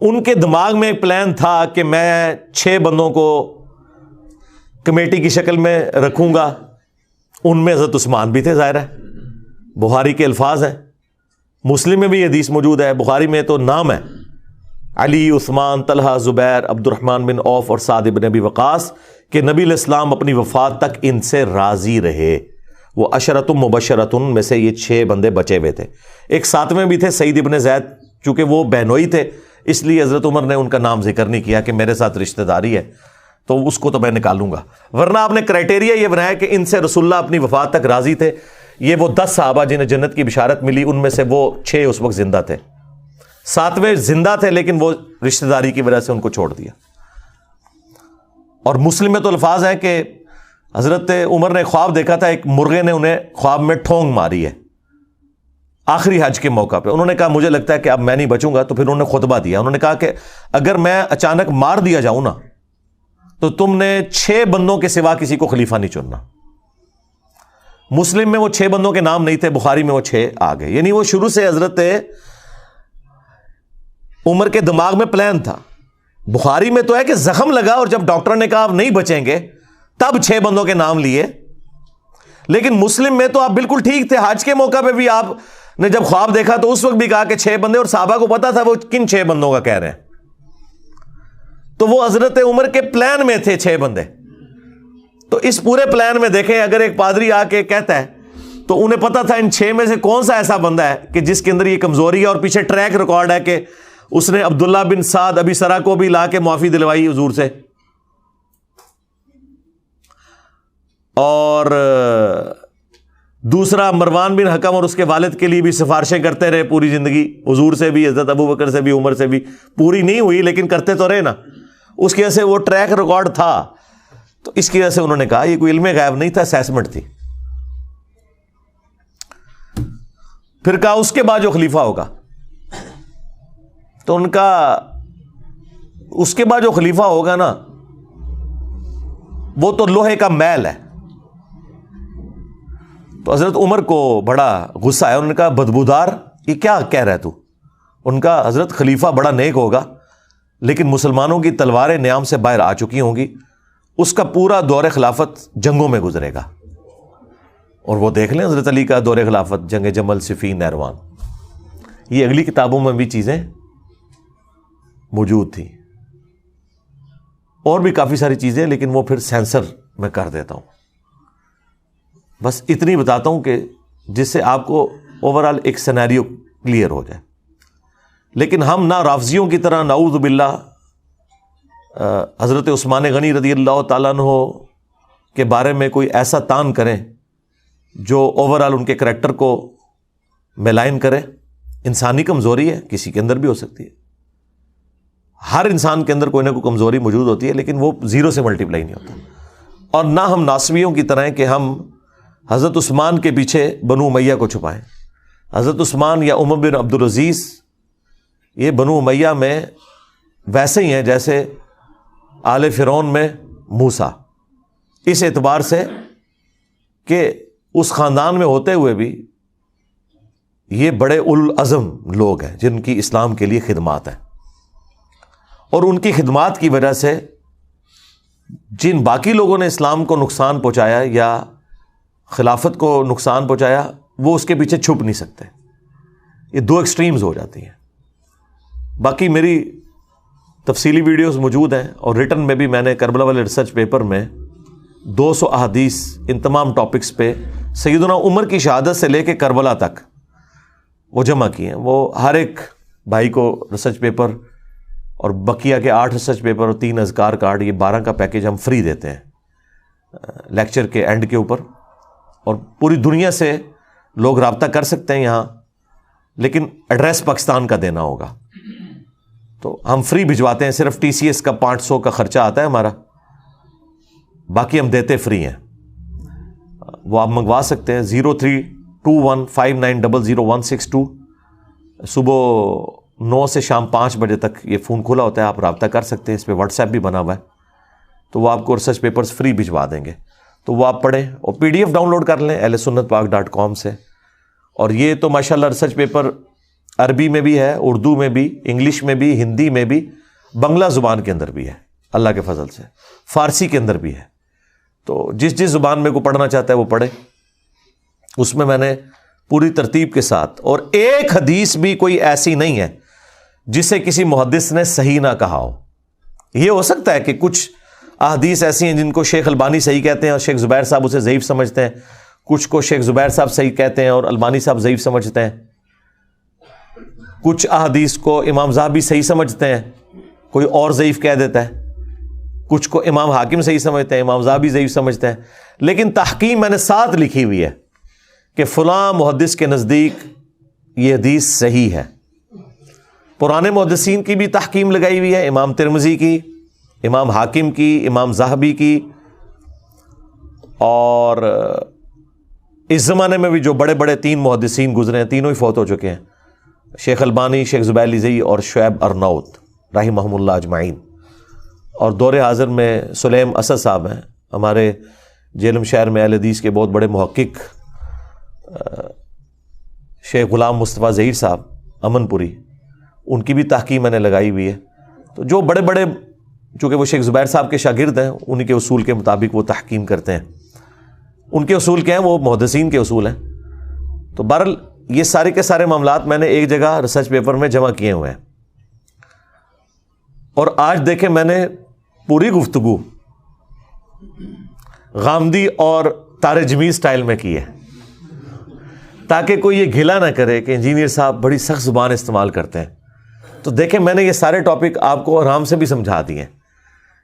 ان کے دماغ میں ایک پلان تھا کہ میں 6 بندوں کو کمیٹی کی شکل میں رکھوں گا، ان میں حضرت عثمان بھی تھے، ظاہر ہے، بخاری کے الفاظ ہیں، مسلم میں بھی یہ حدیث موجود ہے، بخاری میں تو نام ہے علی، عثمان، طلحہ، زبیر، عبد الرحمن بن عوف اور سعد بن ابی وقاص، کہ نبی علیہ السلام اپنی وفات تک ان سے راضی رہے۔ وہ عشرۃ مبشرۃ میں سے یہ 6 بندے بچے ہوئے تھے، ایک 7ویں بھی تھے سعید ابن زید، چونکہ وہ بہنوئی تھے اس لیے حضرت عمر نے ان کا نام ذکر نہیں کیا کہ میرے ساتھ رشتہ داری ہے تو اس کو تو میں نکالوں گا، ورنہ آپ نے کرائٹیریا یہ بنایا کہ ان سے رسول اللہ اپنی وفات تک راضی تھے۔ یہ وہ 10 صحابہ جنہیں جنت کی بشارت ملی، ان میں سے وہ 6 اس وقت زندہ تھے، 7ویں زندہ تھے لیکن وہ رشتہ داری کی وجہ سے ان کو چھوڑ دیا۔ اور مسلم میں تو الفاظ ہے کہ حضرت عمر نے خواب دیکھا تھا، ایک مرغے نے انہیں خواب میں ٹھونگ ماری ہے آخری حج کے موقع پہ، انہوں نے کہا مجھے لگتا ہے کہ اب میں نہیں بچوں گا، تو پھر انہوں نے خطبہ دیا، انہوں نے کہا کہ اگر میں اچانک مار دیا جاؤں نا تو تم نے 6 بندوں کے سوا کسی کو خلیفہ نہیں چننا۔ مسلم میں وہ 6 بندوں کے نام نہیں تھے، بخاری میں وہ 6 آ گئے، یعنی وہ شروع سے حضرت عمر کے دماغ میں پلان تھا۔ بخاری میں تو ہے کہ زخم لگا اور جب ڈاکٹر نے کہا آپ نہیں بچیں گے تب 6 بندوں کے نام لیے، لیکن مسلم میں تو آپ بالکل ٹھیک تھے، حج کے موقع پہ بھی آپ نے جب خواب دیکھا تو اس وقت بھی کہا کہ 6 بندے، اور صحابہ کو پتا تھا وہ کن 6 بندوں کا کہہ رہے ہیں، تو وہ حضرت عمر کے پلان میں تھے 6 بندے۔ تو اس پورے پلان میں دیکھیں اگر ایک پادری آ کے کہتا ہے تو انہیں پتا تھا ان 6 میں سے کون سا ایسا بندہ ہے کہ جس کے اندر یہ کمزوری ہے، اور پیچھے ٹریک ریکارڈ ہے کہ اس نے عبداللہ بن سعد ابی سرا کو بھی لا کے معافی دلوائی حضور سے، اور دوسرا مروان بن حکم اور اس کے والد کے لیے بھی سفارشیں کرتے رہے پوری زندگی، حضور سے بھی، حضرت ابو بکر سے بھی، عمر سے بھی، پوری نہیں ہوئی لیکن کرتے تو رہے نا، اس کی وجہ سے وہ ٹریک ریکارڈ تھا، تو اس کی وجہ سے انہوں نے کہا یہ کوئی علم غیب نہیں تھا، اسیسمنٹ تھی۔ پھر کہا اس کے بعد جو خلیفہ ہوگا، تو ان کا اس کے بعد جو خلیفہ ہوگا نا وہ تو لوہے کا محل ہے۔ تو حضرت عمر کو بڑا غصہ آیا، انہوں نے کہا بدبودار، یہ کیا کہہ رہا ہے تو؟ ان کا حضرت خلیفہ بڑا نیک ہوگا لیکن مسلمانوں کی تلواریں نیام سے باہر آ چکی ہوں گی، اس کا پورا دور خلافت جنگوں میں گزرے گا۔ اور وہ دیکھ لیں حضرت علی کا دور خلافت، جنگ جمل، صفین، نیروان، یہ اگلی کتابوں میں بھی چیزیں موجود تھیں، اور بھی کافی ساری چیزیں، لیکن وہ پھر سینسر میں کر دیتا ہوں۔ بس اتنی بتاتا ہوں کہ جس سے آپ کو اوورال ایک سینیریو کلیئر ہو جائے۔ لیکن ہم نہ رافضیوں کی طرح نعوذ باللہ حضرت عثمان غنی رضی اللہ تعالیٰ عنہ کے بارے میں کوئی ایسا تان کریں جو اوورال ان کے کریکٹر کو ملائن کرے۔ انسانی کمزوری ہے، کسی کے اندر بھی ہو سکتی ہے، ہر انسان کے اندر کوئی نہ کوئی کمزوری موجود ہوتی ہے، لیکن وہ 0 سے ملٹیپلائی نہیں ہوتا۔ اور نہ ہم ناصبیوں کی طرح کہ ہم حضرت عثمان کے پیچھے بنو امیہ کو چھپائیں۔ حضرت عثمان یا عمر بن عبد العزیز یہ بنو امیہ میں ویسے ہی ہیں جیسے آل فرعون میں موسیٰ، اس اعتبار سے کہ اس خاندان میں ہوتے ہوئے بھی یہ بڑے العزم لوگ ہیں جن کی اسلام کے لیے خدمات ہیں، اور ان کی خدمات کی وجہ سے جن باقی لوگوں نے اسلام کو نقصان پہنچایا یا خلافت کو نقصان پہنچایا وہ اس کے پیچھے چھپ نہیں سکتے۔ یہ 2 ایکسٹریمز ہو جاتی ہیں۔ باقی میری تفصیلی ویڈیوز موجود ہیں، اور ریٹن میں بھی میں نے کربلا والے ریسرچ پیپر میں 200 احادیث ان تمام ٹاپکس پہ سیدنا عمر کی شہادت سے لے کے کربلا تک وہ جمع کی ہیں۔ وہ ہر ایک بھائی کو ریسرچ پیپر اور بقیہ کے 8 ریسرچ پیپر اور 3 اذکار کارڈ، یہ 12 کا پیکیج ہم فری دیتے ہیں لیکچر کے اینڈ کے اوپر، اور پوری دنیا سے لوگ رابطہ کر سکتے ہیں یہاں، لیکن ایڈریس پاکستان کا دینا ہوگا۔ تو ہم فری بھجواتے ہیں, صرف TCS کا 500 کا خرچہ آتا ہے ہمارا, باقی ہم دیتے فری ہیں. وہ آپ منگوا سکتے ہیں 032159000162. صبح 9 سے شام 5 بجے تک یہ فون کھلا ہوتا ہے, آپ رابطہ کر سکتے ہیں. اس پہ واٹس ایپ بھی بنا ہوا ہے, تو وہ آپ کو ریسرچ پیپرز فری بھجوا دیں گے. تو وہ آپ پڑھیں اور PDF ڈاؤن لوڈ کر لیں ahlsunnatpak.com سے. اور یہ تو ماشاءاللہ ریسرچ پیپر عربی میں بھی ہے, اردو میں بھی, انگلش میں بھی, ہندی میں بھی, بنگلہ زبان کے اندر بھی ہے اللہ کے فضل سے, فارسی کے اندر بھی ہے. تو جس زبان میں کو پڑھنا چاہتا ہے وہ پڑھے. اس میں میں نے پوری ترتیب کے ساتھ, اور ایک حدیث بھی کوئی ایسی نہیں ہے جسے کسی محدث نے صحیح نہ کہا ہو. یہ ہو سکتا ہے کہ کچھ احادیث ایسی ہیں جن کو شیخ البانی صحیح کہتے ہیں اور شیخ زبیر صاحب اسے ضعیف سمجھتے ہیں, کچھ کو شیخ زبیر صاحب صحیح کہتے ہیں اور البانی صاحب ضعیف سمجھتے ہیں, کچھ احادیث کو امام ذہبی صحیح سمجھتے ہیں, کوئی اور ضعیف کہہ دیتا ہے, کچھ کو امام حاکم صحیح سمجھتے ہیں, امام ذہبی ضعیف سمجھتے ہیں. لیکن تحقیم میں نے ساتھ لکھی ہوئی ہے کہ فلاں محدث کے نزدیک یہ حدیث صحیح ہے. پرانے محدثین کی بھی تحقیم لگائی ہوئی ہے, امام ترمذی کی, امام حاکم کی, امام ذہبی کی, اور اس زمانے میں بھی جو بڑے بڑے 3 محدثین گزرے ہیں, تینوں ہی فوت ہو چکے ہیں, شیخ البانی, شیخ زبیر علیزئی اور شعیب ارناؤت رحمہم اللہ اجمعین. اور دور حاضر میں سلیم اسد صاحب ہیں, ہمارے جیلم شہر میں اہل حدیث کے بہت بڑے محقق, شیخ غلام مصطفیٰ ظہیر صاحب امن پوری, ان کی بھی تحقیق میں نے لگائی ہوئی ہے. تو جو بڑے بڑے, چونکہ وہ شیخ زبیر صاحب کے شاگرد ہیں, انہی کے اصول کے مطابق وہ تحقیم کرتے ہیں. ان کے اصول کیا ہیں؟ وہ محدثین کے اصول ہیں. تو بہرحال یہ سارے کے سارے معاملات میں نے ایک جگہ ریسرچ پیپر میں جمع کیے ہوئے ہیں. اور آج دیکھیں میں نے پوری گفتگو غامدی اور تارجمی سٹائل میں کی ہے, تاکہ کوئی یہ گھلا نہ کرے کہ انجینئر صاحب بڑی سخت زبان استعمال کرتے ہیں. تو دیکھیں میں نے یہ سارے ٹاپک آپ کو آرام سے بھی سمجھا دیے ہیں.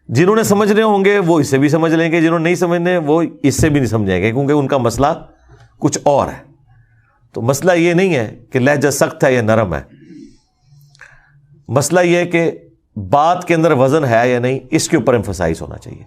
جنہوں نے سمجھنے ہوں گے وہ اس سے بھی سمجھ لیں گے, جنہوں نے نہیں سمجھنے وہ اس سے بھی نہیں سمجھیں گے, کیونکہ ان کا مسئلہ کچھ اور ہے. تو مسئلہ یہ نہیں ہے کہ لہجہ سخت ہے یا نرم ہے, مسئلہ یہ ہے کہ بات کے اندر وزن ہے یا نہیں, اس کے اوپر ایمفسائز ہونا چاہیے.